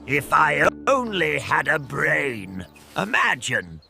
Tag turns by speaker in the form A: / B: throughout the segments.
A: If I only had a brain. Imagine.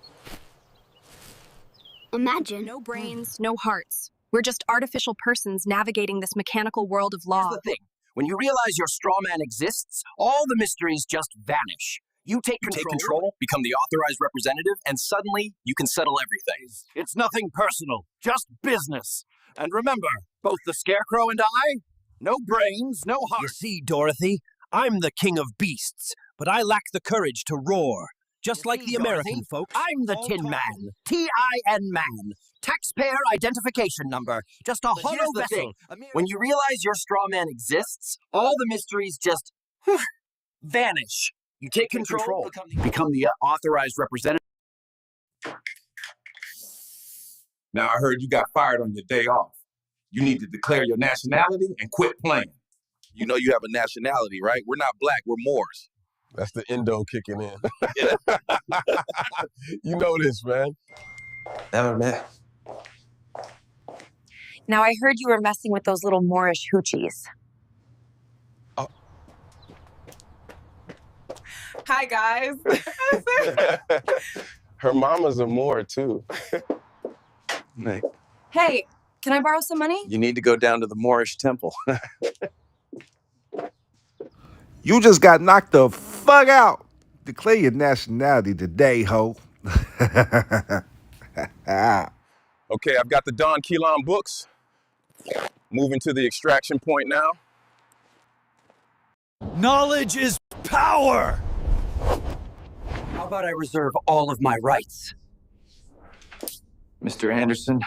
B: Imagine.
C: No brains, no hearts. We're just artificial persons navigating this mechanical world of law.
D: Here's the thing. When you realize your straw man exists, all the mysteries just vanish. You take control, become the authorized representative, and suddenly you can settle everything.
A: It's nothing personal, just business. And remember, both the Scarecrow and I, no brains, no heart.
E: You see, Dorothy, I'm the king of beasts, but I lack the courage to roar. Just like the American folks.
D: I'm the Tin Man. T-I-N Man. Taxpayer identification number. Just a hollow vessel. When you realize your straw man exists, all the mysteries just vanish. You take control, become the authorized representative.
F: Now, I heard you got fired on your day off. You need to declare your nationality and quit playing.
G: You know you have a nationality, right? We're not black, we're Moors.
H: That's the endo kicking in. You know this, man.
I: Never met.
J: Now, I heard you were messing with those little Moorish hoochies.
H: Oh.
J: Hi, guys.
H: Her mama's a Moor, too.
J: Hey, can I borrow some money?
I: You need to go down to the Moorish temple.
K: You just got knocked the fuck out. Declare your nationality today, ho.
H: Okay, I've got the Don Kilam books. Moving to the extraction point now.
A: Knowledge is power!
D: How about I reserve all of my rights?
I: Mr. Anderson,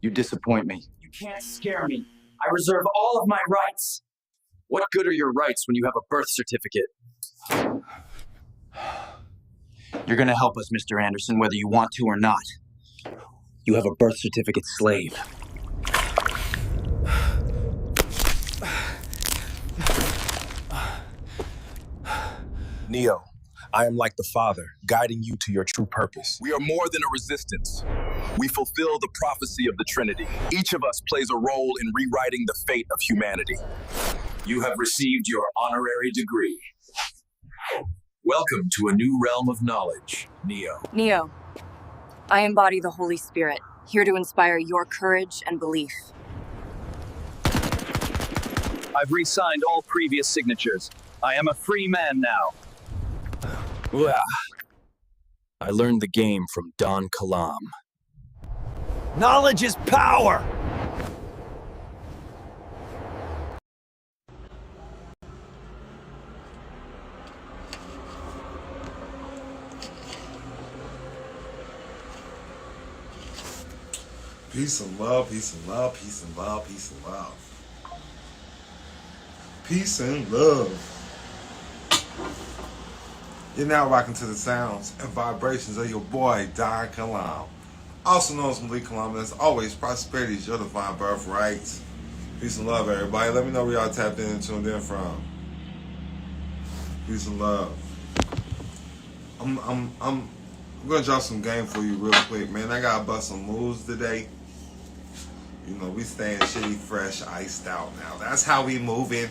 I: you disappoint me.
D: You can't scare me. I reserve all of my rights. What good are your rights when you have a birth certificate? You're gonna help us, Mr. Anderson, whether you want to or not. You have a birth certificate slave.
H: Neo, I am like the Father, guiding you to your true purpose.
G: We are more than a resistance. We fulfill the prophecy of the Trinity. Each of us plays a role in rewriting the fate of humanity.
L: You have received your honorary degree. Welcome to a new realm of knowledge, Neo.
J: Neo, I embody the Holy Spirit, here to inspire your courage and belief.
M: I've re-signed all previous signatures. I am a free man now.
D: I learned the game from Don Kilam.
A: Knowledge is power!
N: Peace and love, peace and love, peace and love, peace and love. Peace and love. You're now rocking to the sounds and vibrations of your boy, Don Kilam. Also known as Malik Kilam, and as always, prosperity is your divine birthright. Peace and love, everybody. Let me know where y'all tapped in and tuned in from. Peace and love. I'm gonna drop some game for you real quick, man. I gotta bust some moves today. You know, we staying shitty, fresh, iced out now. That's how we move in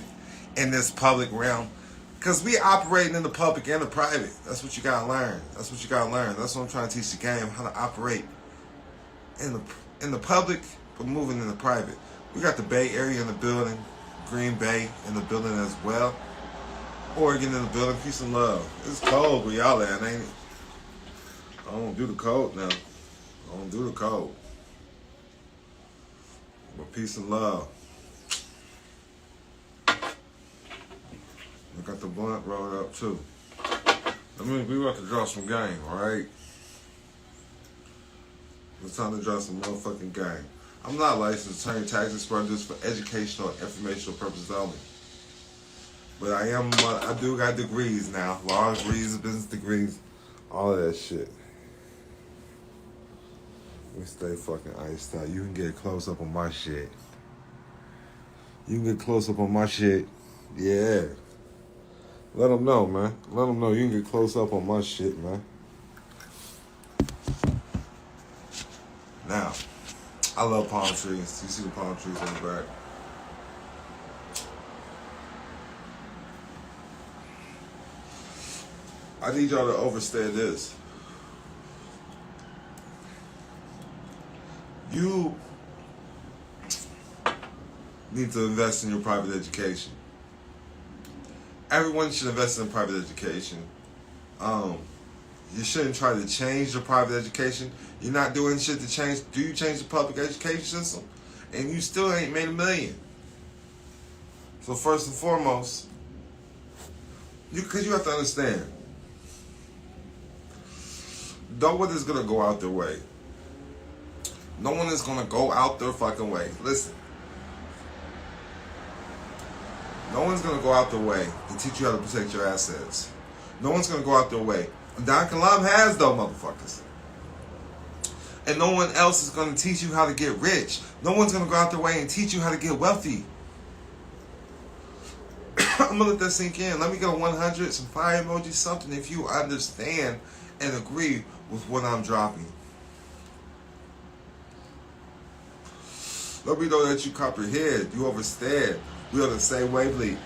N: this public realm. Because we operating in the public and the private. That's what you gotta learn. That's what you gotta learn. That's what I'm trying to teach the game, how to operate in the public, but moving in the private. We got the Bay Area in the building, Green Bay in the building as well. Oregon in the building, peace and love. It's cold where y'all at, ain't it? I don't do the cold now. I don't do the cold. But peace and love. I got the blunt rolled up too. I mean, we about to draw some game, alright? It's time to draw some motherfucking game. I'm not licensed attorney, tax expert, just for educational and informational purposes only. But I do got degrees now. Law degrees, business degrees, all of that shit. Let me stay fucking iced out. You can get close up on my shit. You can get close up on my shit. Yeah. Let them know, man. Let them know you can get close up on my shit, man. Now, I love palm trees. You see the palm trees in the back? I need y'all to understand this. You need to invest in your private education. Everyone should invest in private education. You shouldn't try to change your private education. You're not doing shit to change. Do you change the public education system? And you still ain't made $1 million. So first and foremost, because you have to understand, no one is gonna go out their way. No one is gonna go out their fucking way. Listen. No one's gonna go out their way to teach you how to protect your assets. No one's gonna go out their way. Don Kilam has those motherfuckers. And no one else is gonna teach you how to get rich. No one's gonna go out their way and teach you how to get wealthy. I'm gonna let that sink in. Let me get a 100, some fire emoji, something if you understand and agree with what I'm dropping. Let me know that you comprehend, you understand. We on the same wavelength.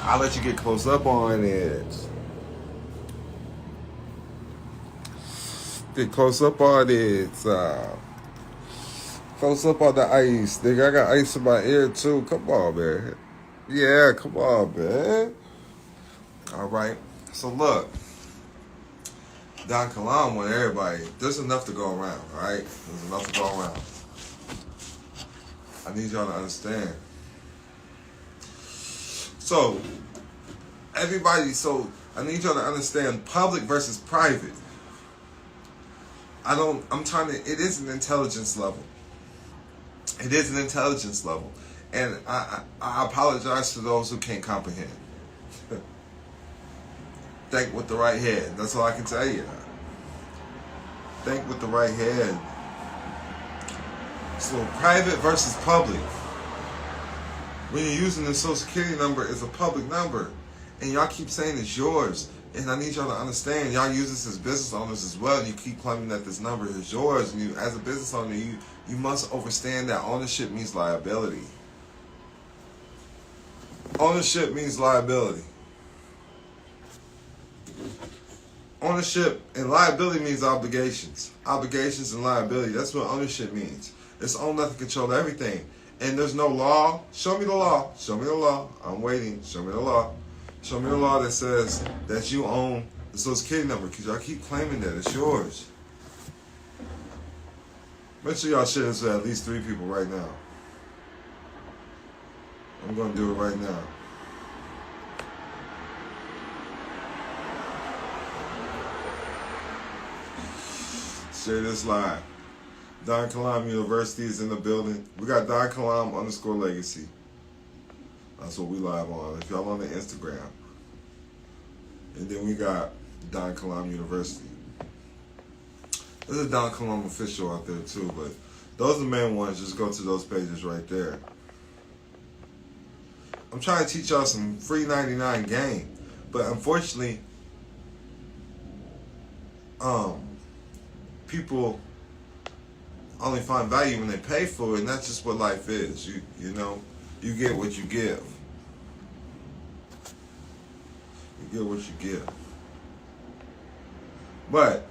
N: I'll let you get close up on it. Get close up on it. Close up on the ice. Nigga, I got ice in my ear too. Come on, man. Yeah, come on, man. Alright. So look. Don Kilam want everybody. There's enough to go around, alright? There's enough to go around. I need y'all to understand. So, everybody, I need y'all to understand public versus private. It is an intelligence level. It is an intelligence level. And I apologize to those who can't comprehend. Think with the right head. That's all I can tell you. Think with the right head. So private versus public. When you're using the Social Security number, it's a public number. And y'all keep saying it's yours. And I need y'all to understand, y'all use this as business owners as well. And you keep claiming that this number is yours. And you, as a business owner, you must understand that ownership means liability. Ownership means liability. Ownership and liability means obligations. Obligations and liability, that's what ownership means. It's own nothing, control everything. And there's no law. Show me the law. Show me the law. I'm waiting. Show me the law. Show me the law that says that you own the Social Security number, because y'all keep claiming that it's yours. Make sure y'all share this with at least 3 people right now. I'm going to do it right now. Share this live. Don Kilam University is in the building. We got Don Kilam _legacy. That's what we live on. If y'all on the Instagram. And then we got Don Kilam University. There's a Don Kilam official out there too, but those are the main ones. Just go to those pages right there. I'm trying to teach y'all some free 99 game, but unfortunately, people only find value when they pay for it, and that's just what life is. You know, you get what you give. You get what you give. But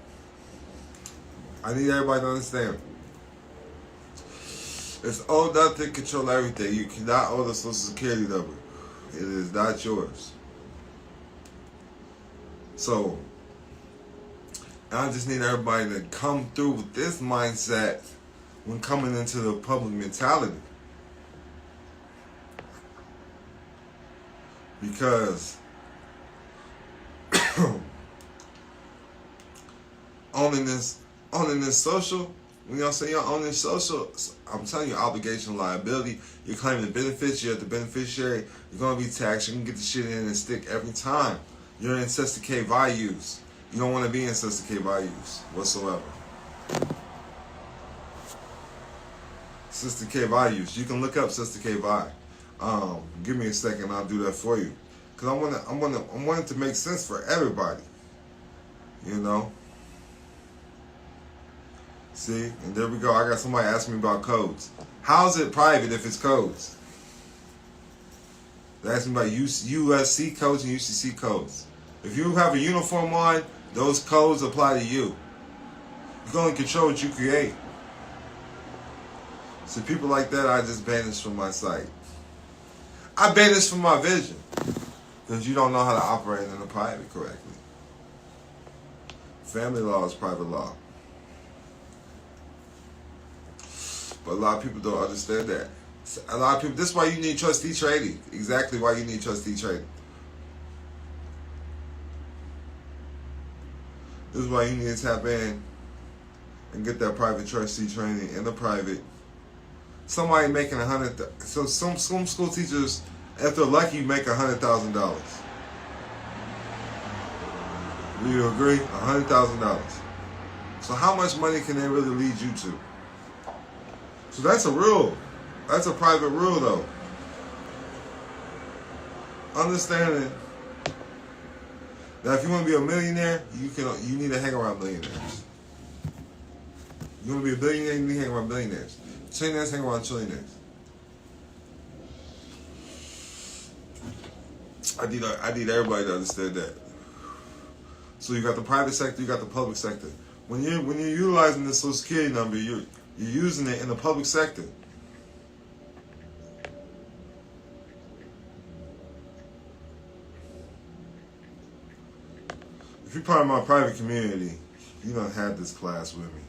N: I need everybody to understand. It's owe nothing, control everything. You cannot owe the Social Security number. It is not yours. So I just need everybody to come through with this mindset when coming into the public mentality. Because owning this social, when y'all say y'all owning social, I'm telling you, obligation, liability. You're claiming the benefits. You're the beneficiary. You're gonna be taxed. You can get the shit in and stick every time. You're in Cesti Que Vie use. You don't want to be in Cesti Que Vie whatsoever. Cesti Que Vie. You can look up Cesti Que Vie. Give me a second, I'll do that for you. Cause I want it to make sense for everybody. You know. See, and there we go. I got somebody asking me about codes. How is it private if it's codes? They're asking me about USC codes and UCC codes. If you have a uniform on, those codes apply to you. You can only control what you create. So people like that, I just banish from my sight. I banish from my vision. Because you don't know how to operate in the private correctly. Family law is private law. But a lot of people don't understand that. A lot of people, this is why you need trustee trading. Exactly why you need trustee trading. This is why you need to tap in and get that private trustee training in the private. Somebody making so some school teachers, if they're lucky, make $100,000. Do you agree? $100,000. So how much money can they really lead you to? So that's a rule. That's a private rule, though. Understanding that if you want to be a millionaire, you need to hang around millionaires. You want to be a billionaire, you need to hang around billionaires. Trillionaires hang around trillionaires. I need everybody to understand that. So you got the private sector, you got the public sector. When you're utilizing the Social Security number, you're using it in the public sector. If you're part of my private community, you don't have this class with me.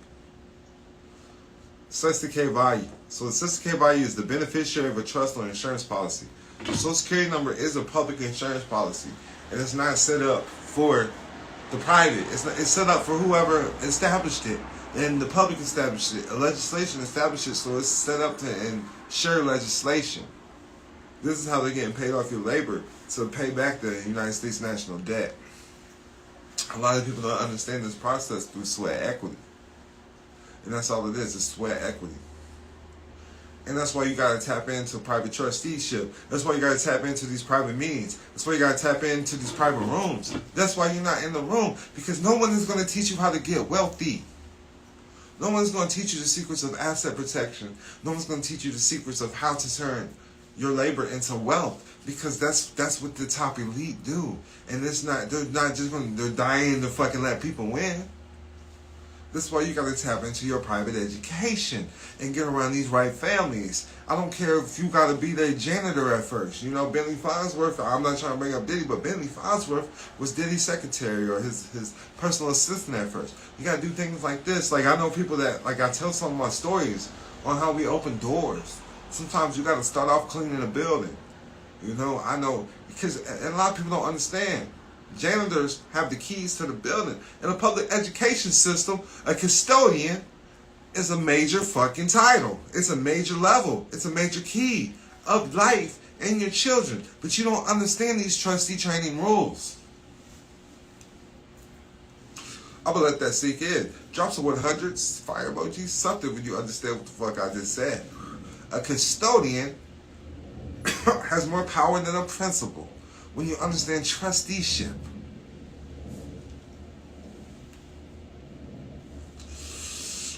N: Cesti Que Vie. So the Cesti Que Vie is the beneficiary of a trust or insurance policy. The Social Security number is a public insurance policy, and it's not set up for the private. It's set up for whoever established it, and the public established it. A legislation established it, so it's set up to ensure legislation. This is how they're getting paid off your labor to pay back the United States national debt. A lot of people don't understand this process through sweat equity. And that's all it is sweat equity. And that's why you got to tap into private trusteeship. That's why you got to tap into these private meetings. That's why you got to tap into these private rooms. That's why you're not in the room. Because no one is going to teach you how to get wealthy. No one's going to teach you the secrets of asset protection. No one's going to teach you the secrets of how to turn your labor into wealth. Because that's what the top elite do. And they're not just going to, they're dying to fucking let people win. That's why you got to tap into your private education and get around these right families. I don't care if you got to be their janitor at first. You know, Bentley Farnsworth, I'm not trying to bring up Diddy, but Bentley Farnsworth was Diddy's secretary or his personal assistant at first. You got to do things like this. Like, I know people that, like, I tell some of my stories on how we open doors. Sometimes you got to start off cleaning a building. You know, I know, because a lot of people don't understand. Janitors have the keys to the building. In a public education system, a custodian is a major fucking title. It's a major level. It's a major key of life and your children. But you don't understand these trustee training rules. I'm going to let that sink in. Drop some 100s, fire emojis, something when you understand what the fuck I just said. A custodian has more power than a principal. When you understand trusteeship.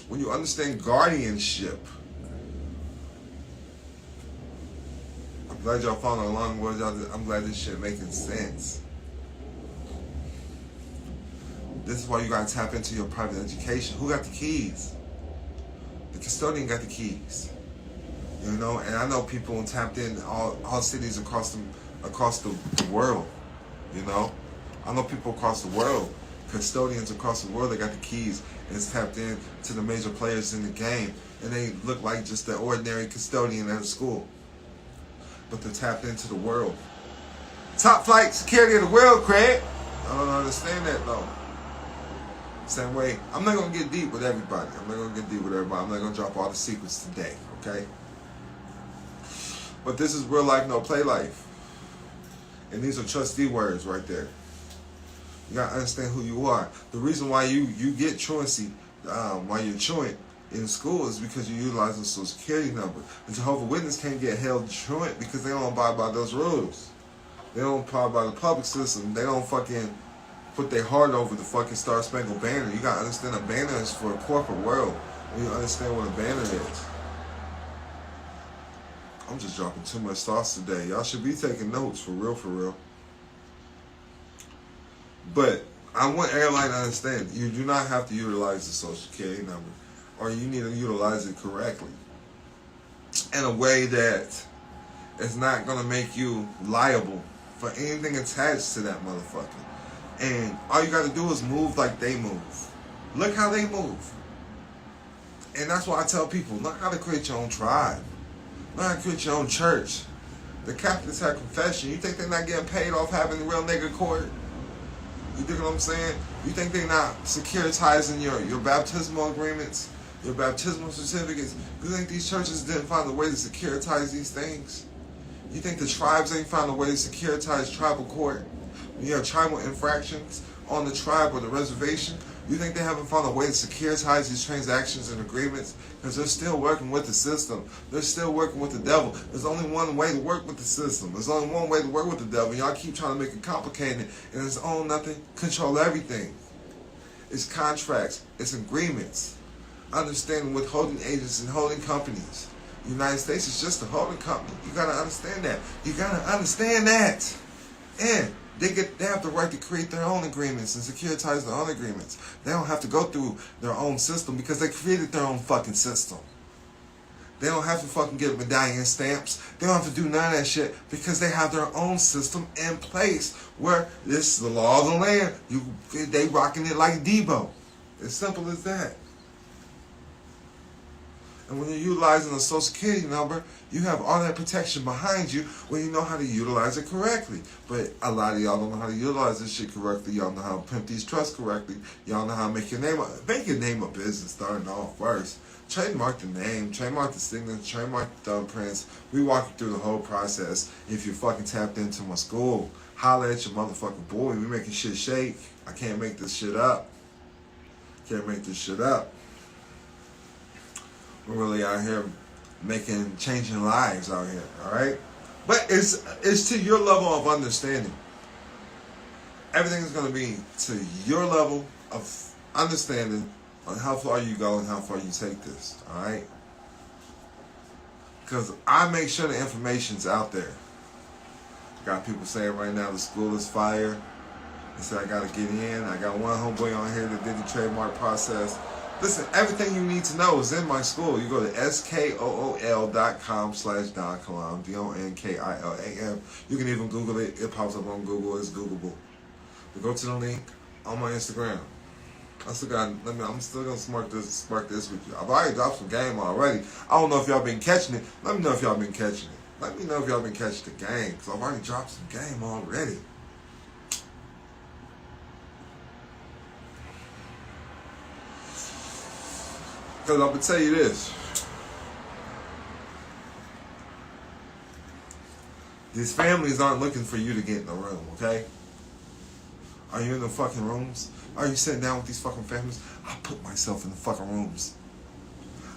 N: When you understand guardianship. I'm glad y'all following along with y'all. I'm glad this shit making sense. This is why you gotta tap into your private education. Who got the keys? The custodian got the keys. You know, and I know people tapped in all cities across the world, you know. I know people across the world, custodians across the world, they got the keys and it's tapped in to the major players in the game. And they look like just the ordinary custodian at a school. But they're tapped into the world. Top flight security of the world, Craig. I don't understand that though. Same way, I'm not going to get deep with everybody. I'm not going to drop all the secrets today, okay? But this is real life, no play life. And these are trustee words right there. You gotta understand who you are. The reason why you get truancy while you're truant in school is because you utilize a social security number. The Jehovah's Witness can't get held truant because they don't abide by those rules. They don't abide by the public system. They don't fucking put their heart over the fucking Star Spangled Banner. You gotta understand a banner is for a corporate world. And you understand what a banner is. I'm just dropping too much sauce today. Y'all should be taking notes, for real, for real. But I want everybody to understand, you do not have to utilize the social security number, or you need to utilize it correctly in a way that is not going to make you liable for anything attached to that motherfucker. And all you got to do is move like they move. Look how they move. And that's why I tell people, learn how to create your own tribe. Learn how to create your own church. The Catholics have confession. You think they're not getting paid off having the real nigga court? You dig what I'm saying? You think they're not securitizing your baptismal agreements, your baptismal certificates? You think these churches didn't find a way to securitize these things? You think the tribes ain't found a way to securitize tribal court? When you have tribal infractions on the tribe or the reservation, you think they haven't found a way to securitize these transactions and agreements? Because they're still working with the system. They're still working with the devil. There's only one way to work with the system. There's only one way to work with the devil. Y'all keep trying to make it complicated, and it's own nothing, control everything. It's contracts. It's agreements. Understanding withholding agents and holding companies. The United States is just a holding company. You got to understand that. You got to understand that. And they have the right to create their own agreements and securitize their own agreements. They don't have to go through their own system because they created their own fucking system. They don't have to fucking get medallion stamps. They don't have to do none of that shit because they have their own system in place where this is the law of the land. They rocking it like Debo. As simple as that. And when you're utilizing a social security number, you have all that protection behind you when you know how to utilize it correctly. But a lot of y'all don't know how to utilize this shit correctly. Y'all know how to pimp these trusts correctly. Y'all know how to make your name a business starting off first. Trademark the name, trademark the signature, trademark the thumbprints. We walk you through the whole process. If you're fucking tapped into my school, holla at your motherfucking boy. We making shit shake. I can't make this shit up. Can't make this shit up. We're really out here changing lives out here, all right? But it's to your level of understanding. Everything is going to be to your level of understanding on how far you go and how far you take this, all right? Because I make sure the information's out there. Got people saying right now the school is fire. They said I got to get in. I got one homeboy on here that did the trademark process. Listen, everything you need to know is in my school. You go to skool.com/Don Kilam, DonKilam. You can even Google it. It pops up on Google. It's Googleable. But go to the link on my Instagram. I'm still gonna spark this with you. I've already dropped some game already. I don't know if y'all been catching it. Let me know if y'all been catching it. Let me know if y'all been catching the game, because I've already dropped some game already. Because I'm going to tell you this. These families aren't looking for you to get in the room, okay? Are you in the fucking rooms? Are you sitting down with these fucking families? I put myself in the fucking rooms.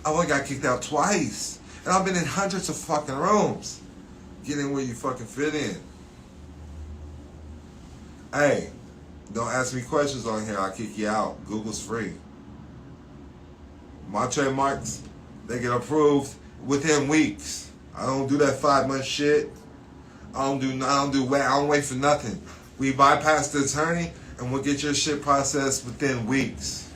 N: I only got kicked out twice. And I've been in hundreds of fucking rooms. Get in where you fucking fit in. Hey, don't ask me questions on here. I'll kick you out. Google's free. My trademarks, they get approved within weeks. I don't do that 5-month shit. I don't wait for nothing. We bypass the attorney and we'll get your shit processed within weeks.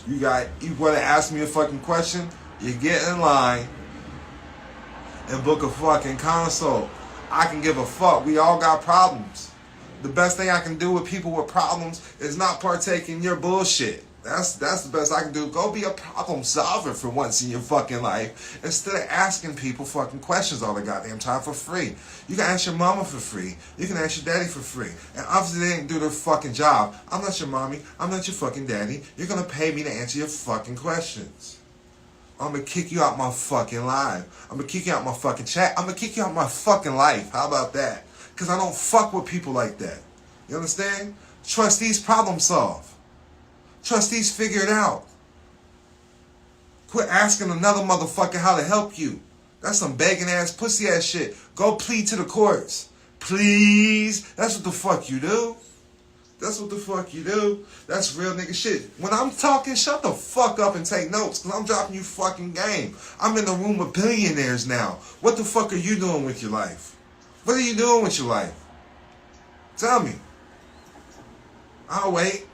N: You want to ask me a fucking question? You get in line and book a fucking consult. I can give a fuck. We all got problems. The best thing I can do with people with problems is not partake in your bullshit. That's the best I can do. Go be a problem solver for once in your fucking life instead of asking people fucking questions all the goddamn time for free. You can ask your mama for free. You can ask your daddy for free. And obviously they didn't do their fucking job. I'm not your mommy. I'm not your fucking daddy. You're going to pay me to answer your fucking questions. I'm going to kick you out my fucking live. I'm going to kick you out my fucking chat. I'm going to kick you out my fucking life. How about that? Because I don't fuck with people like that. You understand? Trustees problem solve. Trustees figure it out. Quit asking another motherfucker how to help you. That's some begging ass, pussy ass shit. Go plead to the courts. Please. That's what the fuck you do. That's what the fuck you do. That's real nigga shit. When I'm talking, shut the fuck up and take notes, because I'm dropping you fucking game. I'm in the room with billionaires now. What the fuck are you doing with your life? What are you doing with your life? Tell me. I'll wait.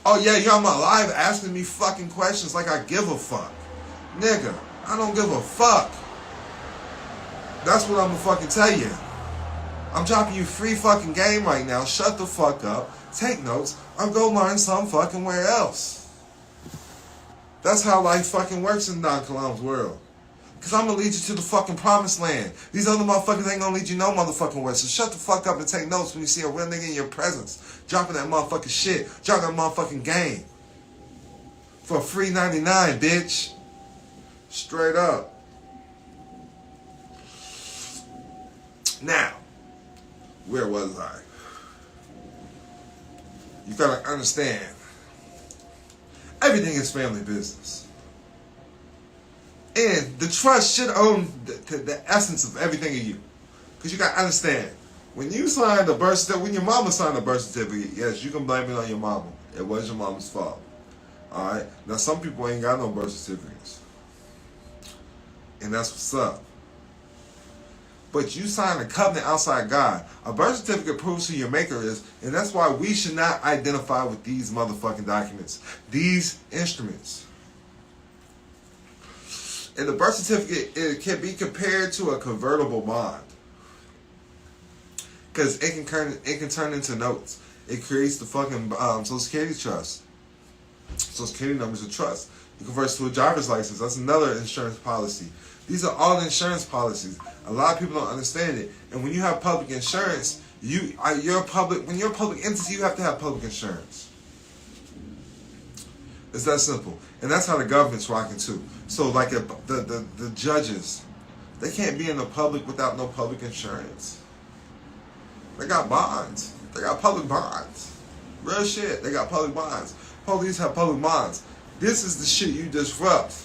N: Oh yeah, you're on my live asking me fucking questions like I give a fuck. Nigga, I don't give a fuck. That's what I'm gonna fucking tell you. I'm dropping you free fucking game right now. Shut the fuck up. Take notes. Or go learn some fucking where else. That's how life fucking works in Don Kilam's world. Because I'm going to lead you to the fucking promised land. These other motherfuckers ain't going to lead you no motherfucking way. So shut the fuck up and take notes when you see a real nigga in your presence. Dropping that motherfucking shit. Dropping that motherfucking game. For free 99, bitch. Straight up. Now. Where was I? You gotta understand, everything is family business. And the trust should own the essence of everything of you. Because you gotta understand, when you signed a birth certificate, when your mama signed a birth certificate, yes, you can blame it on your mama. It was your mama's fault. Alright? Now some people ain't got no birth certificates. And that's what's up. But you sign a covenant outside God. A birth certificate proves who your maker is, and that's why we should not identify with these motherfucking documents. These instruments. And the birth certificate, it can be compared to a convertible bond. Because it can turn into notes. It creates the fucking Social Security trust. Social Security number is a trust. It converts to a driver's license. That's another insurance policy. These are all insurance policies. A lot of people don't understand it. And when you have public insurance, when you're a public entity, you have to have public insurance. It's that simple. And that's how the government's rocking too. So like the judges, they can't be in the public without no public insurance. They got bonds. They got public bonds. Real shit. They got public bonds. Police have public bonds. This is the shit you disrupt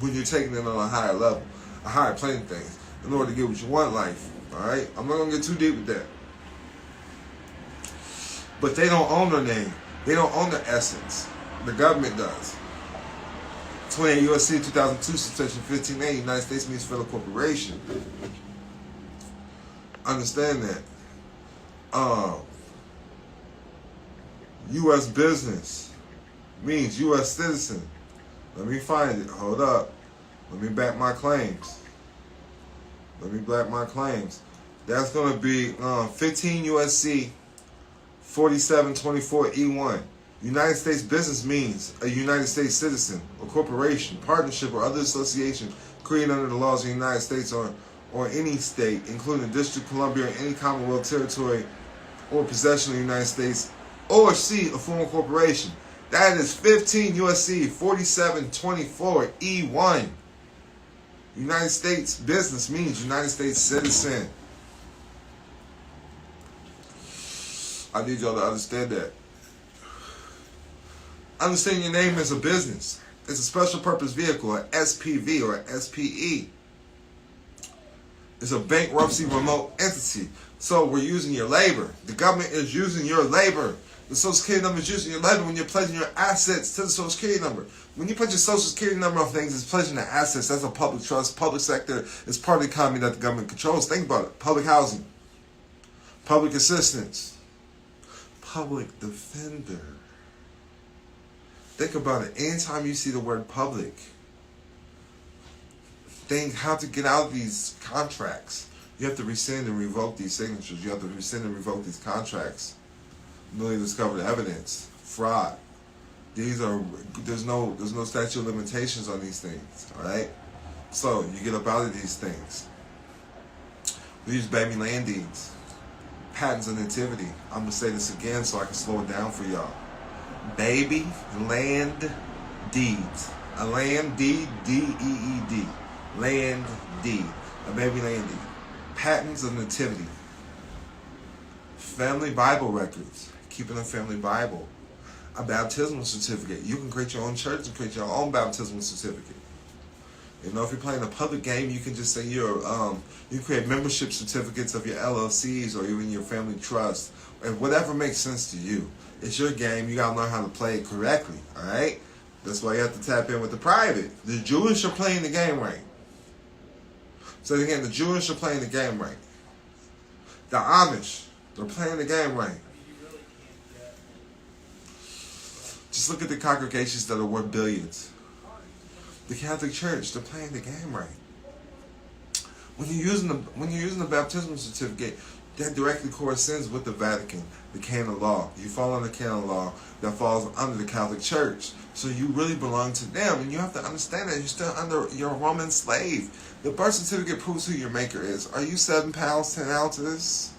N: when you're taking it on a higher level, a higher plane of things, in order to get what you want in life. Alright? I'm not going to get too deep with that. But they don't own their name. They don't own their essence. The government does. 28 U.S.C. 2002, subsection 15A, United States means federal corporation. Understand that. U.S. business means U.S. citizen. Let me find it. Hold up. Let me back my claims. That's going to be 15 U.S.C. 4724 E1. United States business means a United States citizen, a corporation, partnership, or other association created under the laws of the United States or any state, including the District of Columbia or any Commonwealth territory or possession of the United States, or C, a foreign corporation. That is 15 U.S.C. 4724 E1. United States business means United States citizen. I need y'all to understand that. Understand your name as a business. It's a special purpose vehicle, an SPV or an SPE. It's a bankruptcy remote entity. So we're using your labor. The government is using your labor. The Social Security number is using your labor when you're pledging your assets to the Social Security number. When you put your Social Security number on things, it's pledging the assets. That's a public trust. Public sector is part of the economy that the government controls. Think about it. Public housing. Public assistance. Public defender. Think about it. Anytime you see the word public, think how to get out of these contracts. You have to rescind and revoke these signatures. You have to rescind and revoke these contracts. Newly discovered evidence, fraud. These are there's no statute of limitations on these things. All right, so you get up out of these things. We use baby land deeds, patents of nativity. I'm gonna say this again so I can slow it down for y'all. Baby land deeds, a land deed, D-E-E-D, land deed, a baby land deed. patterns of nativity, family Bible records, keeping a family Bible, a baptismal certificate. You can create your own church and create your own baptismal certificate. You know, if you're playing a public game, you can just say you create membership certificates of your LLCs or even your family trust, and whatever makes sense to you. It's your game. You gotta learn how to play it correctly. All right. That's why you have to tap in with the private. The Jewish are playing the game right. So again, the Jewish are playing the game right. The Amish, they're playing the game right. Just look at the congregations that are worth billions. The Catholic Church, they're playing the game right. When you're using the baptismal certificate, that directly corresponds with the Vatican, the canon law. You fall under canon law that falls under the Catholic Church. So you really belong to them, and you have to understand that you're still under your Roman slave. The birth certificate proves who your maker is. Are you 7 pounds 10 ounces?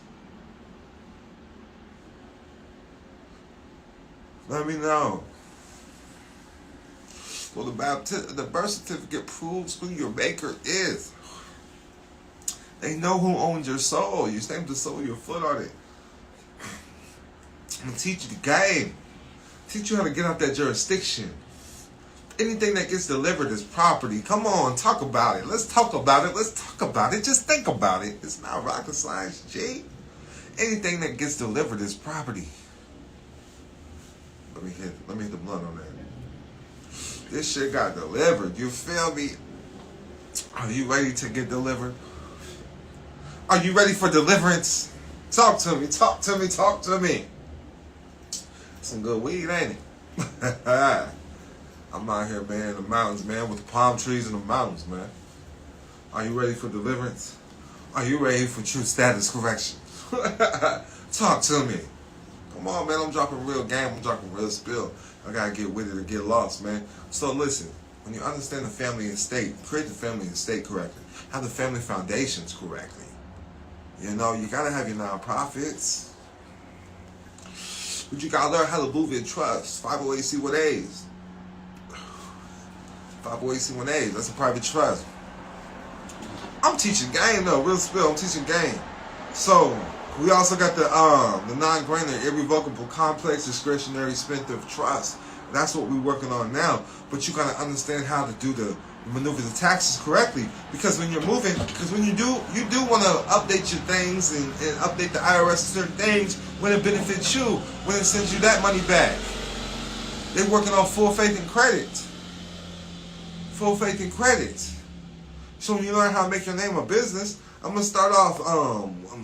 N: Let me know. Well, the birth certificate proves who your maker is. They know who owns your soul. You stamp the soul of your foot on it. I'm going to teach you the game. Teach you how to get out that jurisdiction. Anything that gets delivered is property. Come on, talk about it. Let's talk about it. Let's talk about it. Just think about it. It's not rocket science, G. Anything that gets delivered is property. Let me hit the blunt on that. This shit got delivered. You feel me? Are you ready to get delivered? Are you ready for deliverance? Talk to me. Talk to me. Talk to me. Some good weed, ain't it? I'm out here, man, in the mountains, man, with the palm trees in the mountains, man. Are you ready for deliverance? Are you ready for true status correction? Talk to me. Come on, man. I'm dropping real game. I'm dropping real spill. I gotta get with it or get lost, man. So listen, when you understand the family estate, create the family estate correctly. Have the family foundations correctly. You know, you gotta have your nonprofits. But you gotta learn how to move in trust. 508c1As. 508c1As, that's a private trust. I'm teaching game though, real spill, I'm teaching game. So, we also got the non-grainer, irrevocable, complex, discretionary, spendthrift trust. That's what we're working on now. But you gotta understand how to do the maneuver the taxes correctly. Because when you're moving, because when you do want to update your things and update the IRS certain things when it benefits you, when it sends you that money back. They're working on full faith and credit. Full faith and credit. So when you learn how to make your name a business, I'm going to start off,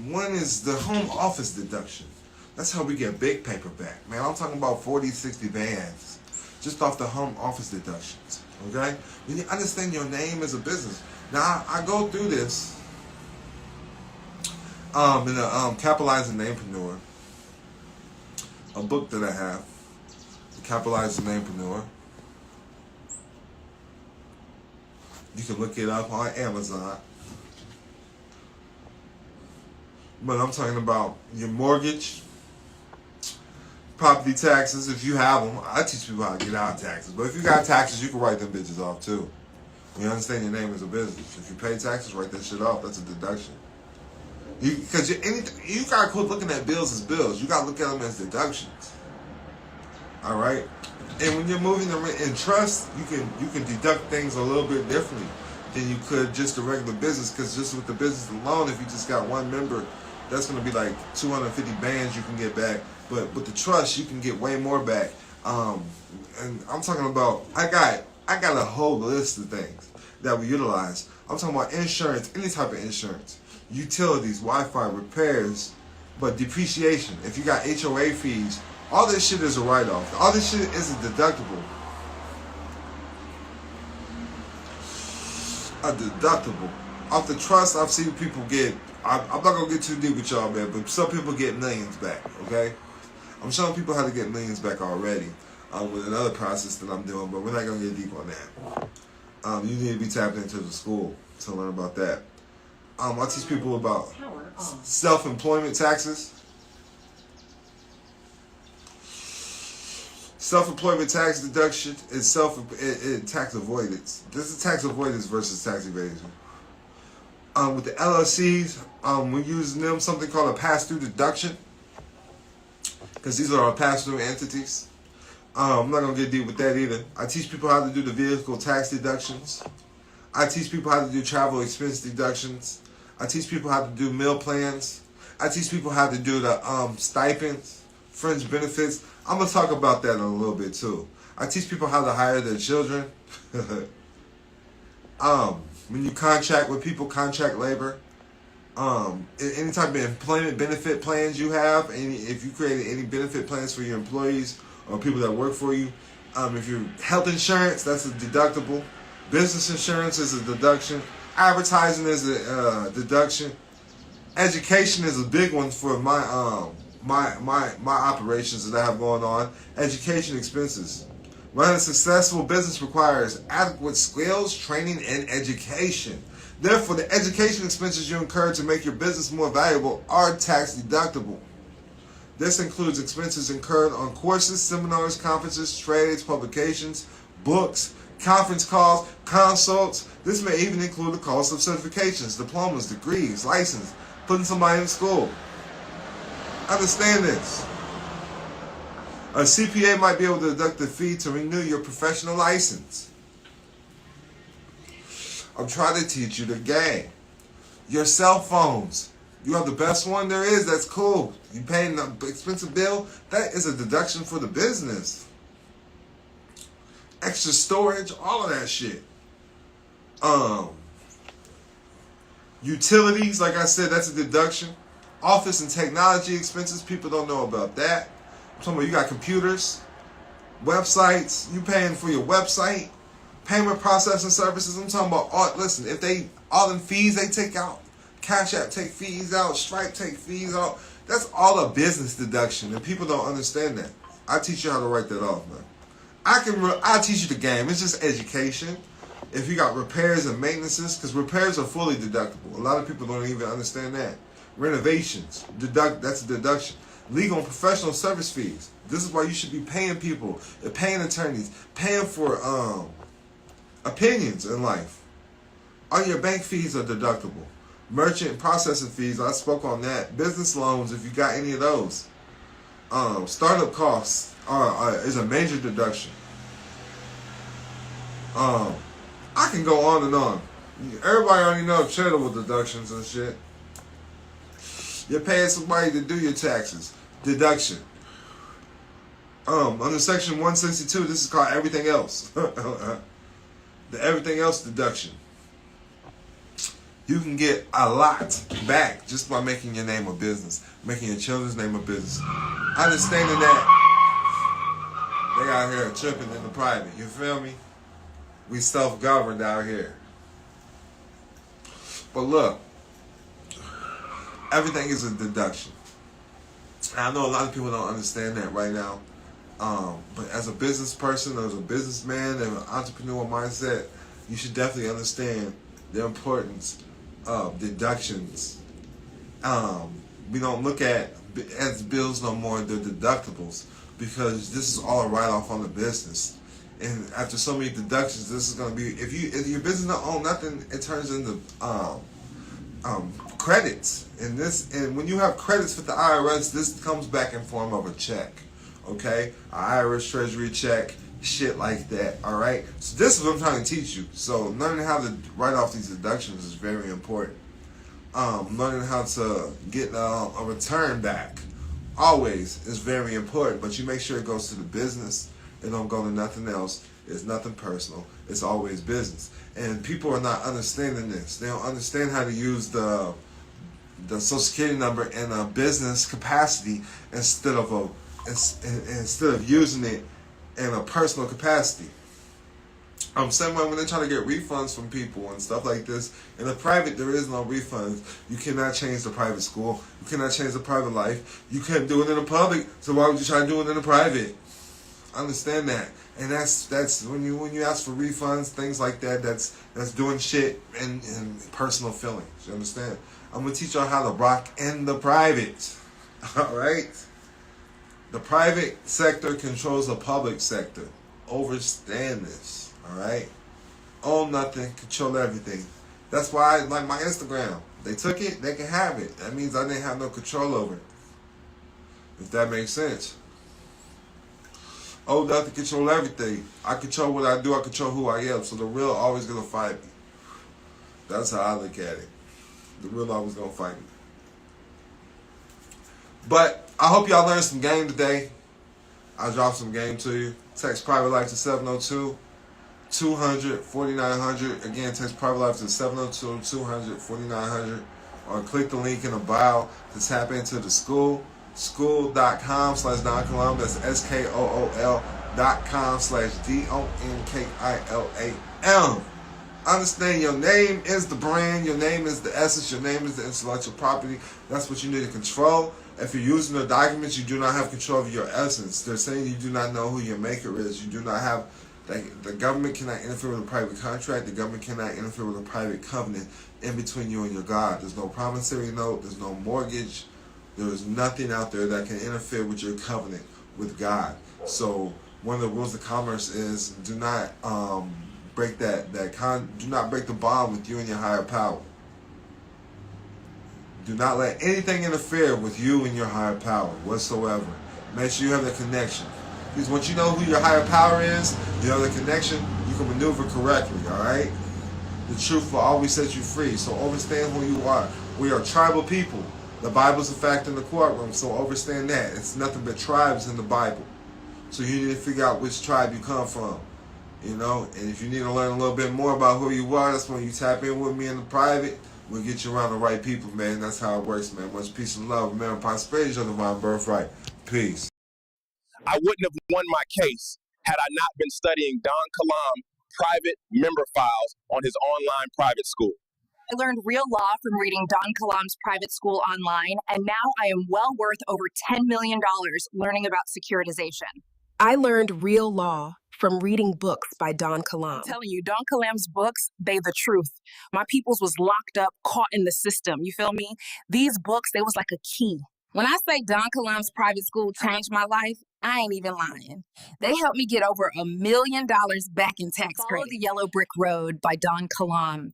N: one is the home office deduction. That's how we get big paper back. Man, I'm talking about 40, 60 bands just off the home office deductions, okay? When you understand your name as a business. Now, I go through this in a Capitalizing Namepreneur, a book that I have, Capitalizing Namepreneur. You can look it up on Amazon. But I'm talking about your mortgage, property taxes, if you have them. I teach people how to get out of taxes. But if you got taxes, you can write them bitches off too. You understand your name as a business. If you pay taxes, write that shit off. That's a deduction. Because you gotta quit looking at bills as bills. You gotta look at them as deductions. All right. And when you're moving them in trust, you can deduct things a little bit differently than you could just a regular business. Because just with the business alone, if you just got one member, that's gonna be like 250 bands you can get back. But with the trust, you can get way more back. And I'm talking about, I got a whole list of things that we utilize. I'm talking about insurance, any type of insurance, utilities, Wi-Fi, repairs, but depreciation. If you got HOA fees, all this shit is a write-off. All this shit is a deductible. A deductible. Off the trust, I've seen people get, I'm not going to get too deep with y'all, man, but some people get millions back, okay? I'm showing people how to get millions back already with another process that I'm doing, but we're not going to get deep on that. You need to be tapped into the school to learn about that. I teach people about self-employment taxes. Self-employment tax deduction is tax avoidance. This is tax avoidance versus tax evasion. With the LLCs, we're using them something called a pass-through deduction, because these are our pass-through entities. I'm not going to get deep with that either. I teach people how to do the vehicle tax deductions. I teach people how to do travel expense deductions. I teach people how to do meal plans. I teach people how to do the stipends, fringe benefits. I'm going to talk about that in a little bit too. I teach people how to hire their children. When you contract with people, contract labor. Any type of employment benefit plans you have, if you created any benefit plans for your employees or people that work for you, if you're health insurance, that's a deductible. Business insurance is a deduction. Advertising is a deduction. Education is a big one for my operations that I have going on. Education expenses. Running a successful business requires adequate skills, training, and education. Therefore, the education expenses you incur to make your business more valuable are tax deductible. This includes expenses incurred on courses, seminars, conferences, trades, publications, books, conference calls, consults. This may even include the cost of certifications, diplomas, degrees, license, putting somebody in school. Understand this. A CPA might be able to deduct the fee to renew your professional license. I'm trying to teach you the game. Your cell phones. You have the best one there is, that's cool. You paying an expensive bill, that is a deduction for the business. Extra storage, all of that shit. Utilities, like I said, that's a deduction. Office and technology expenses, people don't know about that. I'm talking about you got computers, websites, you paying for your website, payment processing services. I'm talking about listen, if they all them fees they take out, Cash App take fees out, Stripe take fees out, that's all a business deduction, and people don't understand that. I teach you how to write that off, man. I teach you the game. It's just education. If you got repairs and maintenances, because repairs are fully deductible. A lot of people don't even understand that. Renovations, that's a deduction. Legal and professional service fees. This is why you should be paying people, paying attorneys, paying for opinions in life. All your bank fees are deductible. Merchant and processing fees, I spoke on that. Business loans, if you got any of those. Startup costs is a major deduction. I can go on and on. Everybody already knows charitable deductions and shit. You're paying somebody to do your taxes. Deduction. Under section 162, this is called everything else. The everything else deduction. You can get a lot back just by making your name a business, making your children's name a business. Understanding that they out here tripping in the private. You feel me? We self-governed out here. But look, everything is a deduction. And I know a lot of people don't understand that right now. But as a business person, as a businessman, and an entrepreneur mindset, you should definitely understand the importance of deductions. We don't look at as bills no more, the deductibles, because this is all a write-off on the business. And after so many deductions, this is going to be, if your business don't own nothing, it turns into credits. And when you have credits with the IRS, this comes back in form of a check. Okay? An IRS treasury check, shit like that. Alright? So this is what I'm trying to teach you. So learning how to write off these deductions is very important. Learning how to get a return back always is very important, but you make sure it goes to the business. It don't go to nothing else. It's nothing personal. It's always business. And people are not understanding this. They don't understand how to use the Social Security number in a business capacity instead of using it in a personal capacity. Same way when they try to get refunds from people and stuff like this. In the private, there is no refunds. You cannot change the private school. You cannot change the private life. You can't do it in the public. So why would you try to do it in the private? Understand that. And that's when you ask for refunds, things like that. That's doing shit in personal feelings. You understand? I'm gonna teach y'all how to rock in the private. All right. The private sector controls the public sector. Understand this. All right. Own nothing, control everything. That's why I like my Instagram. They took it, they can have it. That means I didn't have no control over it. If that makes sense. Old enough to control everything. I control what I do, I control who I am. So the real always gonna fight me. That's how I look at it. The real always gonna fight me. But I hope y'all learned some game today. I dropped some game to you. Text Private Life to 702-200-4900. Again, text Private Life to 702-200-4900. Or click the link in the bio to tap into the school. School.com/Don Kilam. That's SKOOL.com/DONKILAM. Understand your name is the brand, your name is the essence, your name is the intellectual property. That's what you need to control. If you're using the documents, you do not have control of your essence. They're saying you do not know who your maker is. You do not have, the government cannot interfere with a private contract. The government cannot interfere with a private covenant in between you and your God. There's no promissory note. There's no mortgage. There is nothing out there that can interfere with your covenant with God. So one of the rules of commerce is do not break do not break the bond with you and your higher power. Do not let anything interfere with you and your higher power whatsoever. Make sure you have that connection. Because once you know who your higher power is, you know the connection, you can maneuver correctly, alright? The truth will always set you free. So understand who you are. We are tribal people. The Bible's a fact in the courtroom, so understand that. It's nothing but tribes in the Bible. So you need to figure out which tribe you come from. You know, and if you need to learn a little bit more about who you are, that's when you tap in with me in the private. We'll get you around the right people, man. That's how it works, man. Much peace and love. Remember, prosperity is your divine birthright. Peace.
H: I wouldn't have won my case had I not been studying Don Kilam private member files on his online private school.
C: I learned real law from reading Don Kilam's private school online, and now I am well worth over $10 million learning about securitization.
B: I learned real law from reading books by Don Kilam.
C: I'm telling you, Don Kilam's books, they the truth. My peoples was locked up, caught in the system, you feel me? These books, they was like a key. When I say Don Kilam's private school changed my life, I ain't even lying. They helped me get over $1 million back in tax credit. Follow the Yellow Brick Road by Don Kilam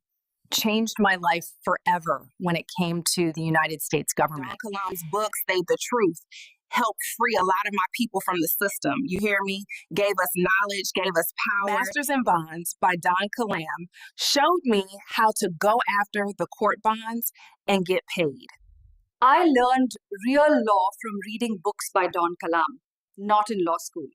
C: changed my life forever when it came to the United States government. Don Kilam's books, they the truth. Helped free a lot of my people from the system. You hear me? Gave us knowledge, gave us power. Masters in Bonds by Don Kilam showed me how to go after the court bonds and get paid.
J: I learned real law from reading books by Don Kilam, not in law school.